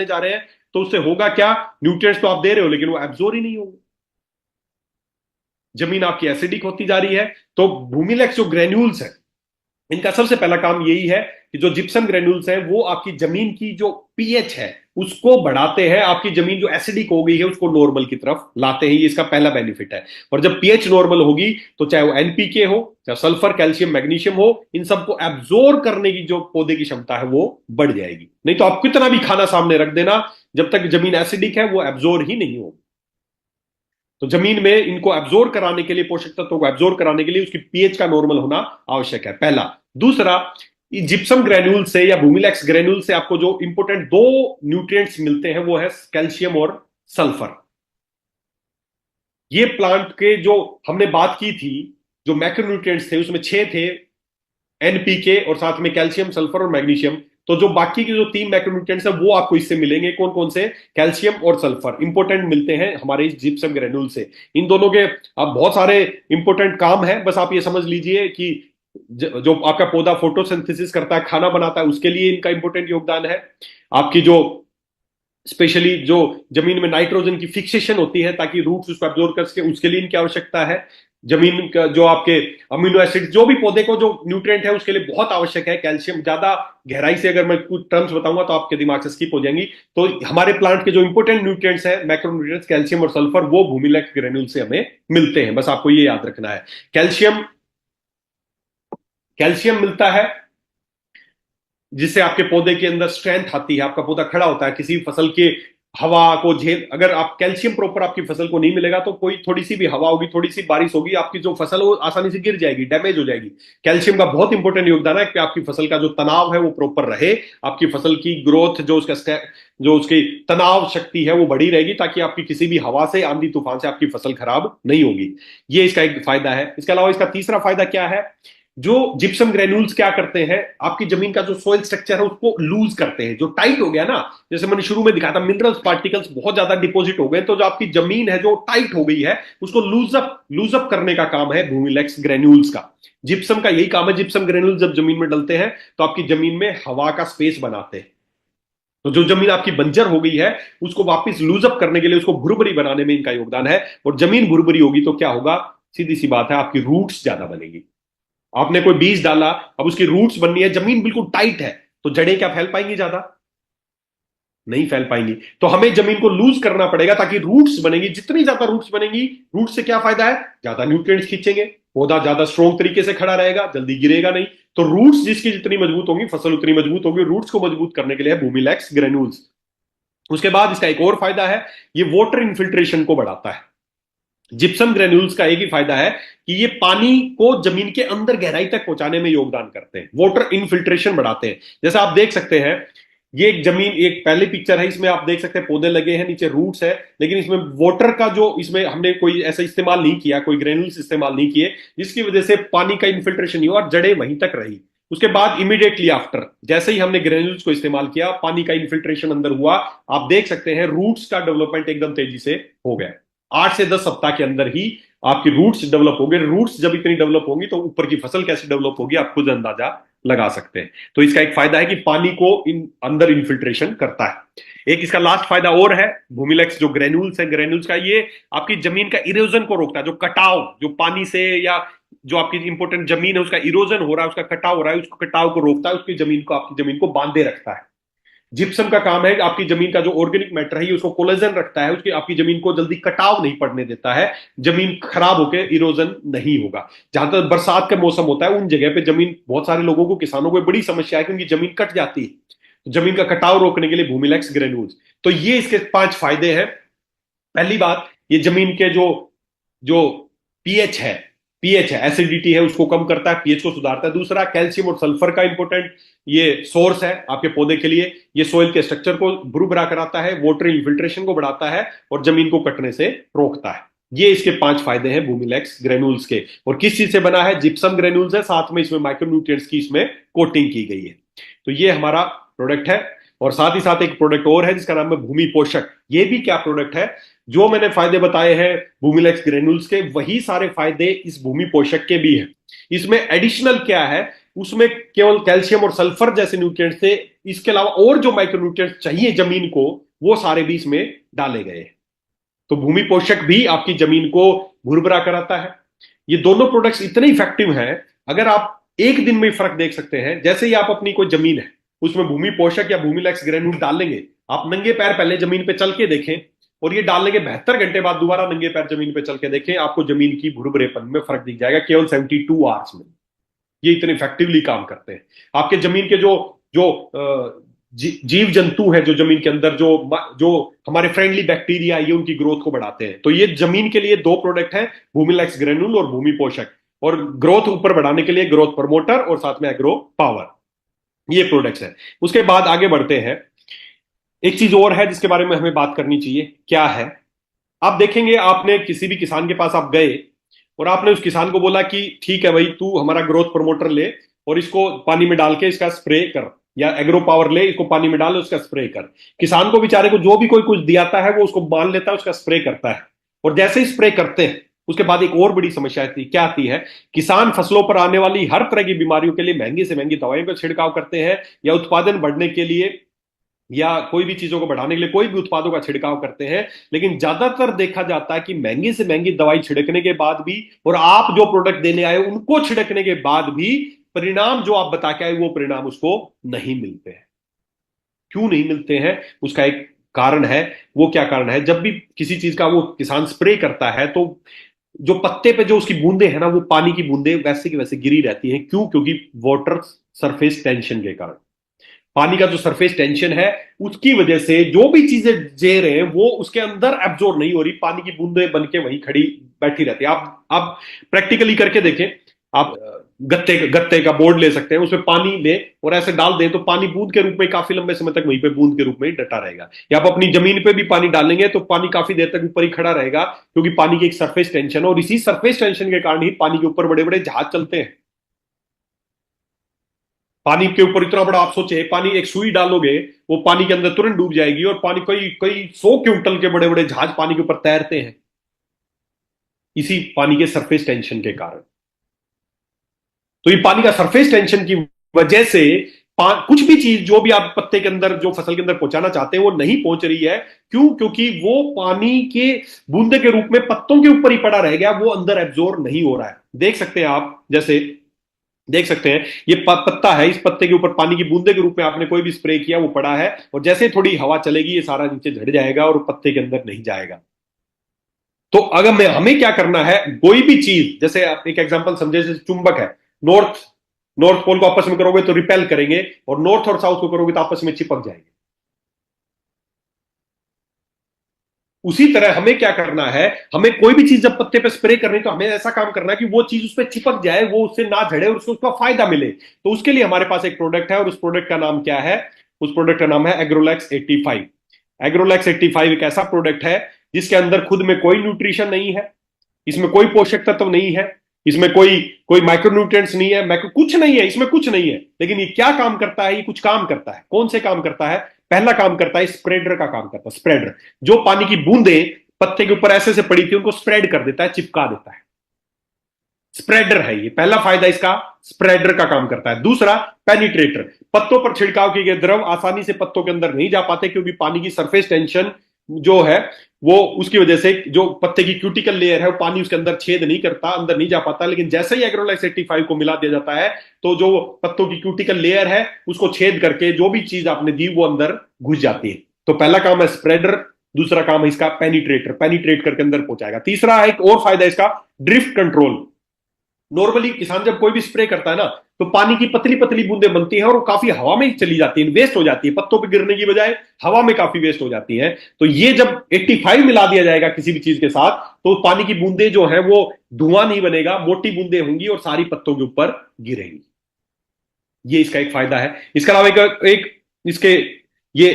S1: जा रहे हैं, तो उससे होगा क्या? न्यूट्रिएंट्स तो आप दे रहे हो लेकिन वो एब्जॉर्ब ही नहीं होंगे। जमीन आपकी एसिडिक होती जा रही है। तो भूमिलेक्स जो ग्रेन्यूल्स है, इनका सबसे पहला काम यही है कि जो जिप्सम ग्रेन्यूल्स हैं वो आपकी जमीन की जो पीएच है उसको बढ़ाते हैं, आपकी जमीन जो एसिडिक हो गई है उसको नॉर्मल की तरफ लाते हैं। ये इसका पहला बेनिफिट है। और जब पीएच नॉर्मल होगी तो चाहे वो एनपीके हो, चाहे सल्फर, कैल्शियम, मैग्नीशियम हो, इन सबको एब्जॉर्ब करने की जो पौधे की क्षमता है वो बढ़ जाएगी। नहीं तो आप कितना भी खाना सामने रख देना, जब तक जमीन एसिडिक है वो एब्जॉर्ब ही नहीं होगी। तो जमीन में इनको एब्जॉर्ब कराने के लिए, पोषक तत्वों को एब्जॉर्ब कराने के लिए उसकी पीएच का नॉर्मल होना आवश्यक है, पहला। दूसरा, जिप्सम ग्रेन्यूल से या भूमिलेक्स ग्रेन्यूल से आपको जो इंपोर्टेंट दो न्यूट्रिएंट्स मिलते हैं वो है कैल्शियम और सल्फर। ये प्लांट के जो हमने बात की थी, जो मैक्रोन्यूट्रिएंट्स थे उसमें 6 थे, एनपीके और साथ में कैल्शियम, सल्फर और मैग्नीशियम। तो जो बाकी के जो 3 मैक्रोन्यूट्रिएंट्स है वो आपको इससे मिलेंगे। कौन कौन से? कैल्शियम और सल्फर इंपोर्टेंट मिलते हैं हमारे इस जिप्सम ग्रेन्यूल से। इन दोनों के अब बहुत सारे इंपोर्टेंट काम है, बस आप ये समझ लीजिए कि जो आपका पौधा फोटोसिंथेसिस करता है, खाना बनाता है, उसके लिए इनका इंपोर्टेंट योगदान है। आपकी जो स्पेशली जो जमीन में नाइट्रोजन की फिक्सेशन होती है ताकि रूट्स उसको एब्जॉर्ब कर सके, उसके लिए इनकी आवश्यकता है। जमीन का जो आपके अमीनो एसिड, जो भी पौधे को जो न्यूट्रिएंट है उसके लिए बहुत आवश्यक है। कैल्शियम, ज्यादा गहराई से अगर मैं कुछ टर्म्स बताऊंगा तो आपके दिमाग से स्किप हो जाएंगी। तो हमारे प्लांट के जो इंपोर्टेंट न्यूट्रिएंट्स है, मैक्रोन्यूट्रिएंट्स, कैल्शियम और सल्फर, वो भूमिलेक्स ग्रेन्यूल से हमें मिलते हैं। बस आपको ये याद रखना है। कैल्शियम, कैल्शियम मिलता है जिससे आपके पौधे के अंदर स्ट्रेंथ आती है, आपका पौधा खड़ा होता है किसी फसल के हवा को झेल। अगर आप कैल्शियम प्रॉपर आपकी फसल को नहीं मिलेगा तो कोई थोड़ी सी भी हवा होगी, थोड़ी सी बारिश होगी, आपकी जो फसल वो आसानी से गिर जाएगी, डैमेज हो जाएगी। कैल्शियम का बहुत इंपॉर्टेंट योगदान है कि आपकी फसल का जो तनाव है वो प्रॉपर रहे, आपकी फसल की ग्रोथ, जो उसकी तनाव शक्ति है वो बढ़ी रहेगी, ताकि आपकी किसी भी हवा से, आंधी तूफान से आपकी फसल खराब नहीं होगी। ये इसका एक फायदा है। इसके अलावा इसका तीसरा फायदा क्या है? जो जिप्सम ग्रेन्यूल्स क्या करते हैं, आपकी जमीन का जो सोइल स्ट्रक्चर है उसको लूज करते हैं। जो टाइट हो गया ना, जैसे मैंने शुरू में दिखाया था, मिनरल्स पार्टिकल्स बहुत ज्यादा डिपॉजिट हो गए, तो जो आपकी जमीन है जो टाइट हो गई है उसको लूजअप करने का काम है भूमिलेक्स ग्रेन्यूल्स का। जिप्सम का यही काम है। जिप्सम ग्रेन्यूल जब जमीन में डलते हैं तो आपकी जमीन में हवा का स्पेस बनाते हैं। तो जो जमीन आपकी बंजर हो गई है उसको वापस लूजअप करने के लिए, उसको भुरभुरी बनाने में इनका योगदान है। और जमीन भुरभुरी होगी तो क्या होगा? सीधी सी बात है, आपकी रूट्स ज्यादा बनेगी। आपने कोई बीज डाला, अब उसकी रूट्स बननी है, जमीन बिल्कुल टाइट है, तो जड़ें क्या फैल पाएंगी? ज्यादा नहीं फैल पाएंगी। तो हमें जमीन को लूज करना पड़ेगा ताकि रूट्स बनेंगी। जितनी ज्यादा रूट्स बनेंगी, रूट्स से क्या फायदा है? ज्यादा न्यूट्रिएंट्स खींचेंगे, पौधा ज्यादा स्ट्रॉन्ग तरीके से खड़ा रहेगा, जल्दी गिरेगा नहीं। तो रूट्स जिसकी जितनी मजबूत होंगी, फसल उतनी मजबूत होगी। रूट्स को मजबूत करने के लिए भूमिलेक्स ग्रेन्यूल्स। उसके बाद इसका एक और फायदा है, ये वाटर इन्फिल्ट्रेशन को बढ़ाता है। जिप्सम ग्रेन्यूल्स का एक ही फायदा है कि ये पानी को जमीन के अंदर गहराई तक पहुंचाने में योगदान करते हैं, वाटर इनफिल्ट्रेशन बढ़ाते हैं। जैसे आप देख सकते हैं, ये एक जमीन, एक पहली पिक्चर है, इसमें आप देख सकते हैं पौधे लगे हैं, नीचे रूट्स है, लेकिन इसमें वाटर का जो, इसमें हमने कोई ऐसा इस्तेमाल नहीं किया, कोई ग्रेन्यूल्स इस्तेमाल नहीं किए, जिसकी वजह से पानी का इन्फिल्ट्रेशन नहीं हुआ और जड़ें वहीं तक रही। उसके बाद इमीडिएटली आफ्टर, जैसे ही हमने ग्रेन्यूल्स को इस्तेमाल किया, पानी का इन्फिल्ट्रेशन अंदर हुआ। आप देख सकते हैं रूट्स का डेवलपमेंट एकदम तेजी से हो गया। 8 से 10 सप्ताह के अंदर ही आपकी रूट्स डेवलप हो गए। रूट्स जब इतनी डेवलप होंगी तो ऊपर की फसल कैसे डेवलप होगी आप खुद अंदाजा लगा सकते हैं। तो इसका एक फायदा है कि पानी को अंदर इन्फिल्ट्रेशन करता है। एक इसका लास्ट फायदा और है, भूमिलेक्स जो ग्रेन्यूल्स है, ग्रेन्यूल्स का ये आपकी जमीन का इरोजन को रोकता है। जो कटाव, जो पानी से या जो आपकी इंपोर्टेंट जमीन है उसका इरोजन हो रहा है, उसका कटाव हो रहा है, उसको कटाव को रोकता है, उसकी जमीन को, आपकी जमीन को बांधे रखता है। जिप्सम का काम है आपकी जमीन का जो ऑर्गेनिक मैटर है उसको कोलेजन रखता है, उसकी आपकी जमीन को जल्दी कटाव नहीं पड़ने देता है, जमीन खराब होकर इरोजन नहीं होगा। जहां तक बरसात का मौसम होता है उन जगह पे जमीन, बहुत सारे लोगों को, किसानों को बड़ी समस्या है कि उनकी जमीन कट जाती है, तो जमीन का कटाव रोकने के लिए भूमिलेक्स ग्रेन्यूल्स। तो ये इसके 5 फायदे हैं। पहली बात, ये जमीन के जो जो पीएच है, एसिडिटी है उसको कम करता है, पीएच को सुधारता है। दूसरा, कैल्शियम और सल्फर का इंपॉर्टेंट ये सोर्स है आपके पौधे के लिए। ये सोइल के स्ट्रक्चर को भुरभुरा कराता है, वाटर इन्फिल्ट्रेशन को बढ़ाता है और जमीन को कटने से रोकता है। ये इसके 5 फायदे हैं भूमिलेक्स ग्रेन्यूल्स के। और किस चीज से बना है? जिप्सम ग्रेन्यूल्स है, साथ में इसमें माइक्रोन्यूट्रिएंट्स की इसमें कोटिंग की गई है। तो ये हमारा प्रोडक्ट है। और साथ ही साथ एक प्रोडक्ट और है जिसका नाम है भूमि पोषक। ये भी क्या प्रोडक्ट है? जो मैंने फायदे बताए हैं भूमिलेक्स ग्रेन्यूल्स के, वही सारे फायदे इस भूमि पोषक के भी हैं। इसमें एडिशनल क्या है? उसमें केवल कैल्शियम और सल्फर जैसे न्यूट्रिएंट्स थे, इसके अलावा और जो माइक्रोन्यूट्रिएंट्स चाहिए जमीन को, वो सारे भी इसमें डाले गए। तो भूमि पोषक भी आपकी जमीन को भुरभुरा कराता है। ये दोनों प्रोडक्ट्स इतने इफेक्टिव हैं, अगर आप एक दिन में फर्क देख सकते हैं। जैसे ही आप अपनी कोई जमीन है उसमें भूमि पोषक या भूमिलेक्स ग्रेन्यूल डाल लेंगे, आप नंगे पैर पहले जमीन पे चल के देखें और ये डालने के 72 घंटे बाद दोबारा नंगे पैर जमीन पे चल के देखें, आपको जमीन की भुरभुरेपन में फर्क दिख जाएगा केवल 72 आवर्स में। ये इतने इफेक्टिवली काम करते हैं। आपके जमीन के जो जो जीव जंतु हैं जो जमीन के अंदर, जो जो हमारे फ्रेंडली बैक्टीरिया, ये उनकी ग्रोथ को बढ़ाते हैं। तो ये जमीन के लिए 2 प्रोडक्ट हैं, भूमिलेक्स ग्रेन्यूल और भूमि पोषक। और ग्रोथ ऊपर बढ़ाने के लिए ग्रोथ प्रमोटर और साथ में एग्रो पावर, ये प्रोडक्ट्स हैं। उसके बाद आगे बढ़ते हैं। एक चीज और है जिसके बारे में हमें बात करनी चाहिए, क्या है? आप देखेंगे, आपने किसी भी किसान के पास आप गए और आपने उस किसान को बोला कि ठीक है भाई, तू हमारा ग्रोथ प्रमोटर ले और इसको पानी में डाल के इसका स्प्रे कर, या एग्रो पावर ले, इसको पानी में डाल उसका स्प्रे कर। किसान को बेचारे को जो भी कोई कुछ दियाता है वो उसको मान लेता है, उसका स्प्रे करता है। और जैसे ही स्प्रे करते हैं उसके बाद एक और बड़ी समस्या आती, क्या आती है? किसान फसलों पर आने वाली हर तरह की बीमारियों के लिए महंगी से महंगी दवाइयों का छिड़काव करते हैं, या उत्पादन बढ़ने के लिए या कोई भी चीजों को बढ़ाने के लिए कोई भी उत्पादों का छिड़काव करते हैं। लेकिन ज्यादातर देखा जाता है कि महंगी से महंगी दवाई छिड़कने के बाद भी, और आप जो प्रोडक्ट देने आए उनको छिड़कने के बाद भी, परिणाम जो आप बता के आए वो परिणाम उसको नहीं मिलते हैं। क्यों नहीं मिलते हैं? उसका एक कारण है। वो क्या कारण है? जब भी किसी चीज का वो किसान स्प्रे करता है तो जो पत्ते पे जो उसकी बूंदे हैं ना, वो पानी की बूंदे वैसे की वैसे गिरी रहती हैं। क्यों? क्योंकि वाटर सरफेस टेंशन के कारण, पानी का जो सरफेस टेंशन है उसकी वजह से जो भी चीजें जे रहे हैं वो उसके अंदर एब्जॉर्ब नहीं हो रही, पानी की बूंदें बन के वहीं खड़ी बैठी रहती है। आप प्रैक्टिकली करके देखें। आप गत्ते गत्ते का बोर्ड ले सकते हैं, उसमें पानी लें और ऐसे डाल दें तो पानी बूंद के रूप में काफी लंबे समय तक वहीं पे बूंद के रूप में ही डटा रहेगा। या आप अपनी जमीन पे भी पानी डालेंगे तो पानी काफी देर तक ऊपर ही खड़ा रहेगा, क्योंकि पानी की एक सरफेस टेंशन है। और इसी सरफेस टेंशन के कारण ही पानी के ऊपर बड़े बड़े जहाज चलते हैं। पानी के ऊपर इतना बड़ा, आप सोचे, पानी एक सुई डालोगे वो पानी के अंदर तुरंत डूब जाएगी, और पानी कई कई 100 क्विंटल के बड़े बड़े जहाज पानी के ऊपर तैरते हैं इसी पानी के सरफेस टेंशन के कारण। तो ये पानी का सरफेस टेंशन की वजह से कुछ भी चीज जो भी आप पत्ते के अंदर, जो फसल के अंदर पहुंचाना चाहते हैं वो नहीं पहुंच रही है। क्यों? क्योंकि वो पानी के बूंदे के रूप में पत्तों के ऊपर ही पड़ा रह गया, वो अंदर एब्जॉर्ब नहीं हो रहा है। देख सकते हैं आप, जैसे देख सकते हैं ये पत्ता है, इस पत्ते के ऊपर पानी की बूंदे के रूप में आपने कोई भी स्प्रे किया, वो पड़ा है, और जैसे थोड़ी हवा चलेगी ये सारा नीचे झड़ जाएगा और पत्ते के अंदर नहीं जाएगा। तो अगर हमें क्या करना है, कोई भी चीज, जैसे आप एक एग्जांपल समझे, जैसे चुंबक है, नॉर्थ नॉर्थ पोल को आपस में करोगे तो रिपेल करेंगे, और नॉर्थ और साउथ को करोगे तो आपस में चिपक जाएंगे। उसी तरह हमें क्या करना है, हमें कोई भी चीज जब पत्ते पे स्प्रे करनी है तो हमें ऐसा काम करना है कि वो चीज उस पर चिपक जाए, वो उससे ना झड़े और उसको उसका फायदा मिले। तो उसके लिए हमारे पास एक प्रोडक्ट है, और उस प्रोडक्ट का नाम क्या है? उस प्रोडक्ट का नाम है एग्रोलैक्स 85। एग्रोलैक्स 85 एक ऐसा प्रोडक्ट है जिसके अंदर खुद में कोई न्यूट्रिशन नहीं है, इसमें कोई पोषक तत्व नहीं है, इसमें कोई कोई माइक्रोन्यूट्रिएंट्स नहीं है, मैक्रो कुछ नहीं है, इसमें कुछ नहीं है। लेकिन ये क्या काम करता है? ये कुछ काम करता है। कौन से काम करता है? पहला काम करता है स्प्रेडर का काम करता है। स्प्रेडर जो पानी की बूंदें पत्ते के ऊपर ऐसे से पड़ी थी उनको स्प्रेड कर देता है, चिपका देता है। स्प्रेडर है ये, पहला फायदा इसका स्प्रेडर का काम करता है। दूसरा पेनिट्रेटर, पत्तों पर छिड़काव किए गए द्रव आसानी से पत्तों के अंदर नहीं जा पाते क्योंकि पानी की सरफेस टेंशन जो है वो उसकी वजह से जो पत्ते की क्यूटिकल लेयर है वो पानी उसके अंदर छेद नहीं करता, अंदर नहीं जा पाता। लेकिन जैसे ही एग्रोलैक्स 85 को मिला दिया जाता है तो जो पत्तों की क्यूटिकल लेयर है उसको छेद करके जो भी चीज आपने दी वो अंदर घुस जाती है। तो पहला काम है स्प्रेडर, दूसरा काम है इसका पेनिट्रेटर, पेनिट्रेट करके अंदर पहुंचाएगा। तीसरा एक और फायदा इसका ड्रिफ्ट कंट्रोल। नॉर्मली किसान जब कोई भी स्प्रे करता है ना तो पानी की पतली पतली बूंदें बनती हैं और वो काफी हवा में चली जाती है, वेस्ट हो जाती है, पत्तों पे गिरने की बजाय हवा में काफी वेस्ट हो जाती है। तो ये जब 85 मिला दिया जाएगा किसी भी चीज के साथ तो पानी की बूंदें जो है वो धुआं नहीं बनेगा, मोटी बूंदें होंगी और सारी पत्तों के ऊपर गिरेंगी। ये इसका एक फायदा है। इसके अलावा एक इसके ये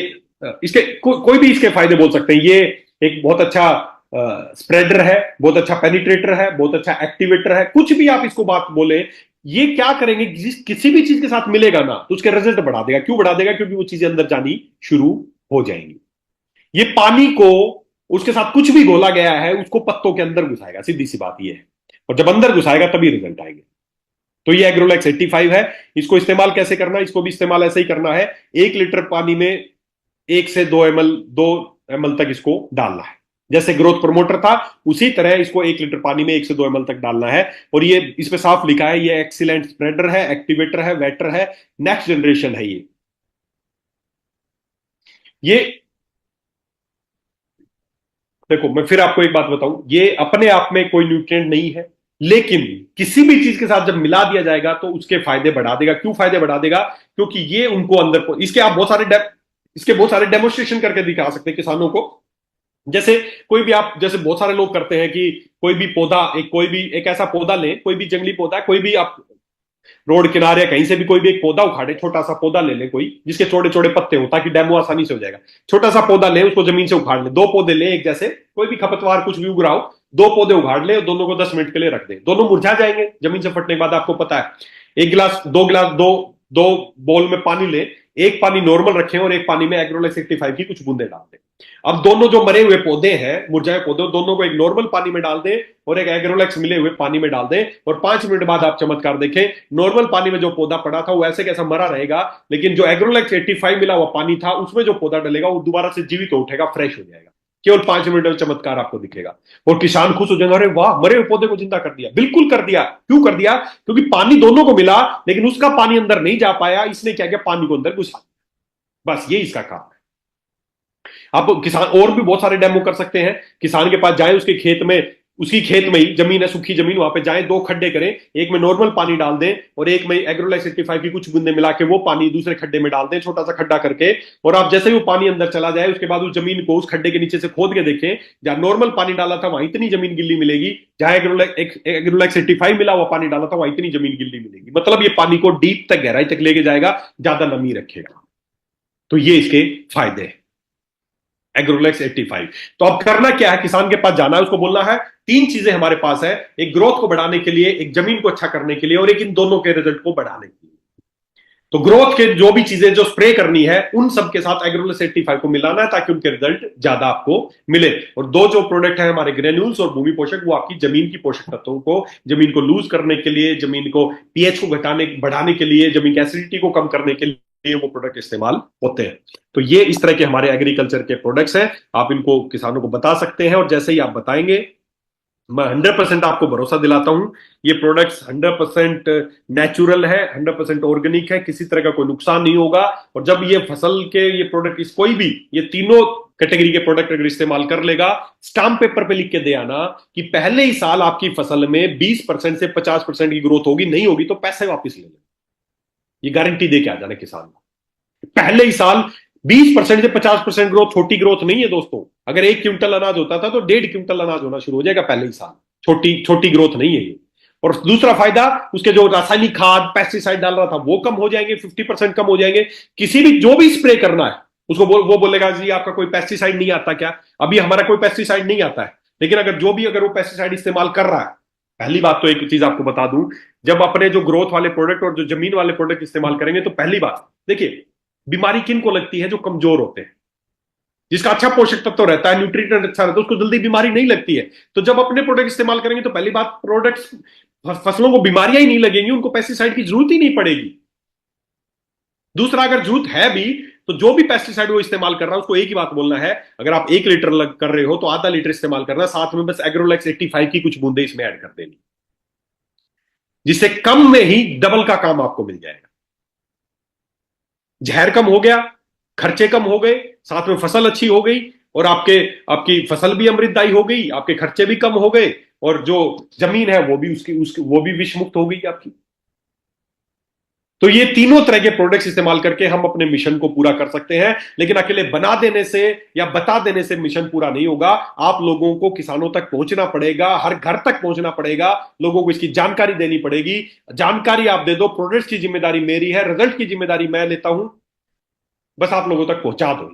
S1: इसके कोई भी इसके फायदे बोल सकते हैं। ये एक बहुत अच्छा स्प्रेडर है, बहुत अच्छा पेनिट्रेटर है, बहुत अच्छा एक्टिवेटर है, कुछ भी आप इसको बात बोले। ये क्या करेंगे, किसी भी चीज के साथ मिलेगा ना तो उसके रिजल्ट बढ़ा देगा। क्यों बढ़ा देगा? क्योंकि वो चीजें अंदर जानी शुरू हो जाएंगी। ये पानी को उसके साथ कुछ भी घोला गया है उसको पत्तों के अंदर घुसाएगा, सीधी सी बात ये है। और जब अंदर घुसाएगा तभी रिजल्ट आएंगे। तो ये एग्रोलैक्स 85 है। इसको इस्तेमाल कैसे करना है? इसको भी इस्तेमाल ऐसे ही करना है। 1 लीटर पानी में 1 से 2 ml 2 ml तक इसको डालना है। जैसे ग्रोथ प्रमोटर था उसी तरह इसको 1 लीटर पानी में 1 से 2 ml तक डालना है। और ये इस पे साफ लिखा है ये एक्सीलेंट स्प्रेडर है, एक्टिवेटर है, वेटर है, नेक्स्ट जनरेशन है। ये देखो मैं फिर आपको एक बात बताऊं, ये अपने आप में कोई न्यूट्रिएंट नहीं है, लेकिन किसी भी चीज के साथ जब मिला दिया जाएगा तो उसके फायदे बढ़ा देगा। क्यों फायदे बढ़ा देगा? क्योंकि ये उनको अंदर इसके आप इसके बहुत सारे डेमोन्स्ट्रेशन करके दिखा सकते हैं किसानों को। जैसे कोई भी आप जैसे बहुत सारे लोग करते हैं कि कोई भी पौधा कोई भी एक ऐसा पौधा लें, कोई भी जंगली पौधा, कोई भी आप रोड किनारे कहीं से भी कोई भी एक पौधा उखाड़े, छोटा सा पौधा ले ले कोई जिसके छोटे छोटे पत्ते हो ताकि डेमो आसानी से हो जाएगा। छोटा सा पौधा ले, उसको जमीन से उखाड़ ले, 2 पौधे ले एक जैसे, कोई भी खपतवार कुछ भी उग रहा हो, 2 पौधे उखाड़ ले और दोनों को 10 मिनट के लिए रख दे। दोनों मुरझा जाएंगे जमीन से फटने के बाद, आपको पता है। एक गिलास दो बोल में पानी ले, एक पानी नॉर्मल रखें और एक पानी में एग्रोलैक्स 85 की कुछ बूंदे डाल दें। अब दोनों जो मरे हुए पौधे हैं, मुरझाए पौधे, दोनों को एक नॉर्मल पानी में डाल दें और एक एग्रोलैक्स मिले हुए पानी में डाल दें और 5 मिनट बाद आप चमत्कार देखें। नॉर्मल पानी में जो पौधा पड़ा था वो ऐसे कैसा मरा रहेगा, लेकिन जो एग्रोलैक्स 85 मिला हुआ पानी था उसमें जो पौधा डलेगा वो दोबारा से जीवित हो उठेगा, फ्रेश हो जाएगा। केवल 5 मिनट में चमत्कार आपको दिखेगा और किसान खुश हो जाएंगे, अरे वाह, मरे हुए पौधे को जिंदा कर दिया। बिल्कुल कर दिया। क्यों कर दिया? क्योंकि पानी दोनों को मिला लेकिन उसका पानी अंदर नहीं जा पाया, इसने क्या किया, पानी को अंदर घुसा। बस ये इसका काम है। आप किसान और भी बहुत सारे डेमो कर सकते हैं। किसान के पास जाएं, उसके खेत में, उसकी खेत में ही जमीन है, सूखी जमीन, वहां पे जाएं, 2 खड्डे करें, एक में नॉर्मल पानी डाल दें और एक में एग्रोलैक्स 85 की कुछ बूंदे मिला के वो पानी दूसरे खड्डे में डाल दें, छोटा सा खड्डा करके। और आप जैसे ही वो पानी अंदर चला जाए उसके बाद उस जमीन को उस खड्डे के नीचे से खोद के देखें, जहां नॉर्मल पानी डाला था वहां इतनी जमीन गिल्ली मिलेगी, जहां एग्रोलैक्स 85 मिला हुआ पानी डाला था वहां इतनी जमीन गिल्ली मिलेगी। मतलब ये पानी को डीप तक, गहराई तक लेके जाएगा, ज्यादा नमी रखेगा। तो ये इसके फायदे हैं एग्रोलैक्स 85। तो अब करना क्या है, किसान के पास जाना है, उसको बोलना है 3 चीजें हमारे पास है, एक ग्रोथ को बढ़ाने के लिए, एक जमीन को अच्छा करने के लिए और एक इन दोनों के रिजल्ट को बढ़ाने के लिए। तो ग्रोथ के जो भी चीजें जो स्प्रे करनी है उन सब के साथ एग्रोलैक्स 85 को मिलाना है ताकि उनके रिजल्ट ज्यादा आपको मिले। और 2 जो प्रोडक्ट है हमारे ग्रेन्यूल्स और भूमि पोषक, वो आपकी जमीन की पोषक तत्वों को, जमीन को लूज करने के लिए, जमीन को पीएच को बढ़ाने के लिए, जमीन की एसिडिटी को कम करने के लिए वो प्रोडक्ट इस्तेमाल होते हैं। तो ये इस तरह के हमारे एग्रीकल्चर के प्रोडक्ट्स हैं। आप इनको किसानों को बता सकते हैं और जैसे ही आप बताएंगे मैं 100% आपको भरोसा दिलाता हूं ये प्रोडक्ट्स 100% नेचुरल है, 100% ऑर्गेनिक है, किसी तरह का कोई नुकसान नहीं होगा। और जब ये फसल के ये प्रोडक्ट कोई भी ये तीनों कैटेगरी के प्रोडक्ट अगर इस्तेमाल कर लेगा, स्टाम्प पेपर पे लिख के दे आना कि पहले ही साल आपकी फसल में 20% से 50% की ग्रोथ होगी, नहीं होगी तो पैसे वापस ले लेना। ये गारंटी दे के आ जाना किसान को। पहले ही साल 20% से 50% ग्रोथ छोटी ग्रोथ नहीं है दोस्तों। अगर 1 क्विंटल अनाज होता था तो 1.5 क्विंटल अनाज होना शुरू हो जाएगा पहले ही साल। छोटी ग्रोथ नहीं है ये। और दूसरा फायदा, उसके जो रासायनिक खाद पेस्टिसाइड डाल रहा था वो कम हो जाएंगे, 50% कम हो जाएंगे। किसी भी जो भी स्प्रे करना है उसको वो बोलेगा जी आपका कोई पेस्टिसाइड नहीं आता क्या? अभी हमारा कोई पेस्टिसाइड नहीं आता है, लेकिन अगर वो पेस्टिसाइड इस्तेमाल कर रहा है, पहली बात तो एक चीज आपको बता दूं, जब अपने जो ग्रोथ वाले प्रोडक्ट और जो जमीन वाले प्रोडक्ट इस्तेमाल करेंगे तो पहली बात देखिए, बीमारी किन को लगती है? जो कमजोर होते हैं। जिसका अच्छा पोषक तत्व तो रहता है, न्यूट्रिएंट अच्छा रहता है, उसको जल्दी बीमारी नहीं लगती है। तो जब अपने प्रोडक्ट इस्तेमाल करेंगे तो पहली बात, प्रोडक्ट्स फसलों को बीमारियां ही नहीं लगेंगी, उनको पेस्टिसाइड की जरूरत ही नहीं पड़ेगी। दूसरा, अगर जरूरत है भी तो जो भी पेस्टिसाइड वो इस्तेमाल कर रहा है उसको एक ही बात बोलना है, अगर आप 1 लीटर कर रहे हो तो आधा लीटर इस्तेमाल करना, साथ में बस एग्रोलैक्स 85 की कुछ बूंदे इसमें ऐड कर देनी, जिससे कम में ही डबल का काम आपको मिल जाएगा। जहर कम हो गया, खर्चे कम हो गए, साथ में फसल अच्छी हो गई, और आपकी फसल भी अमृतदायी हो गई, आपके खर्चे भी कम हो गए, और जो जमीन है वो भी उसकी उसकी वो भी विष मुक्त हो गई आपकी। तो ये तीनों तरह के प्रोडक्ट्स इस्तेमाल करके हम अपने मिशन को पूरा कर सकते हैं। लेकिन अकेले बना देने से या बता देने से मिशन पूरा नहीं होगा। आप लोगों को किसानों तक पहुंचना पड़ेगा, हर घर तक पहुंचना पड़ेगा, लोगों को इसकी जानकारी देनी पड़ेगी। जानकारी आप दे दो, प्रोडक्ट्स की जिम्मेदारी मेरी है, रिजल्ट की जिम्मेदारी मैं लेता हूं, बस आप लोगों तक पहुंचा दो।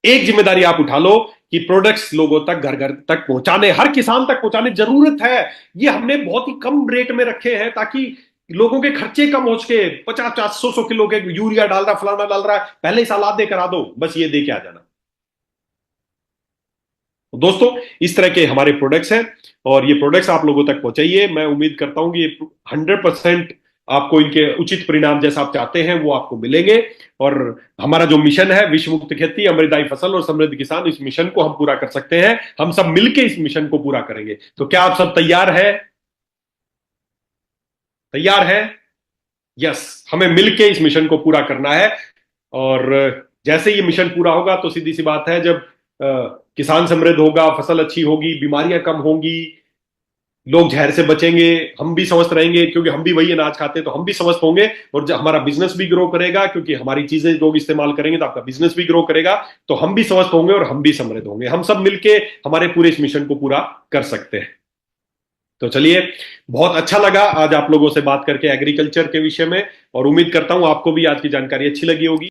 S1: एक जिम्मेदारी आप उठा लो कि प्रोडक्ट्स लोगों तक, घर घर तक पहुंचाने, हर किसान तक पहुंचाने जरूरत है। ये हमने बहुत ही कम रेट में रखे हैं ताकि लोगों के खर्चे कम हो सके। 50-50, 100-100 किलो के यूरिया डाल रहा, फलाना डाल रहा है, पहले ही साल आधे करा दो, बस ये दे के आ जाना। तो दोस्तों, इस तरह के हमारे प्रोडक्ट्स हैं और ये प्रोडक्ट्स आप लोगों तक पहुंचाइए। मैं उम्मीद करता हूं कि ये 100% आपको इनके उचित परिणाम जैसा आप चाहते हैं वो आपको मिलेंगे। और हमारा जो मिशन है, विश्व मुक्त खेती, अमृतदायी फसल और समृद्ध किसान, इस मिशन को हम पूरा कर सकते हैं। हम सब मिलकर इस मिशन को पूरा करेंगे। तो क्या आप सब तैयार है? तैयार है? यस, हमें मिलकर इस मिशन को पूरा करना है। और जैसे ये मिशन पूरा होगा तो सीधी सी बात है, जब किसान समृद्ध होगा, फसल अच्छी होगी, बीमारियां कम होंगी, लोग जहर से बचेंगे, हम भी स्वस्थ रहेंगे क्योंकि हम भी वही अनाज खाते हैं, तो हम भी स्वस्थ होंगे। और जब हमारा बिजनेस भी ग्रो करेगा क्योंकि हमारी चीजें लोग इस्तेमाल करेंगे तो आपका बिजनेस भी ग्रो करेगा, तो हम भी स्वस्थ होंगे और हम भी समृद्ध होंगे। हम सब मिलके हमारे पूरे इस मिशन को पूरा कर सकते हैं। तो चलिए, बहुत अच्छा लगा आज आप लोगों से बात करके एग्रीकल्चर के विषय में, और उम्मीद करता हूं आपको भी आज की जानकारी अच्छी लगी होगी।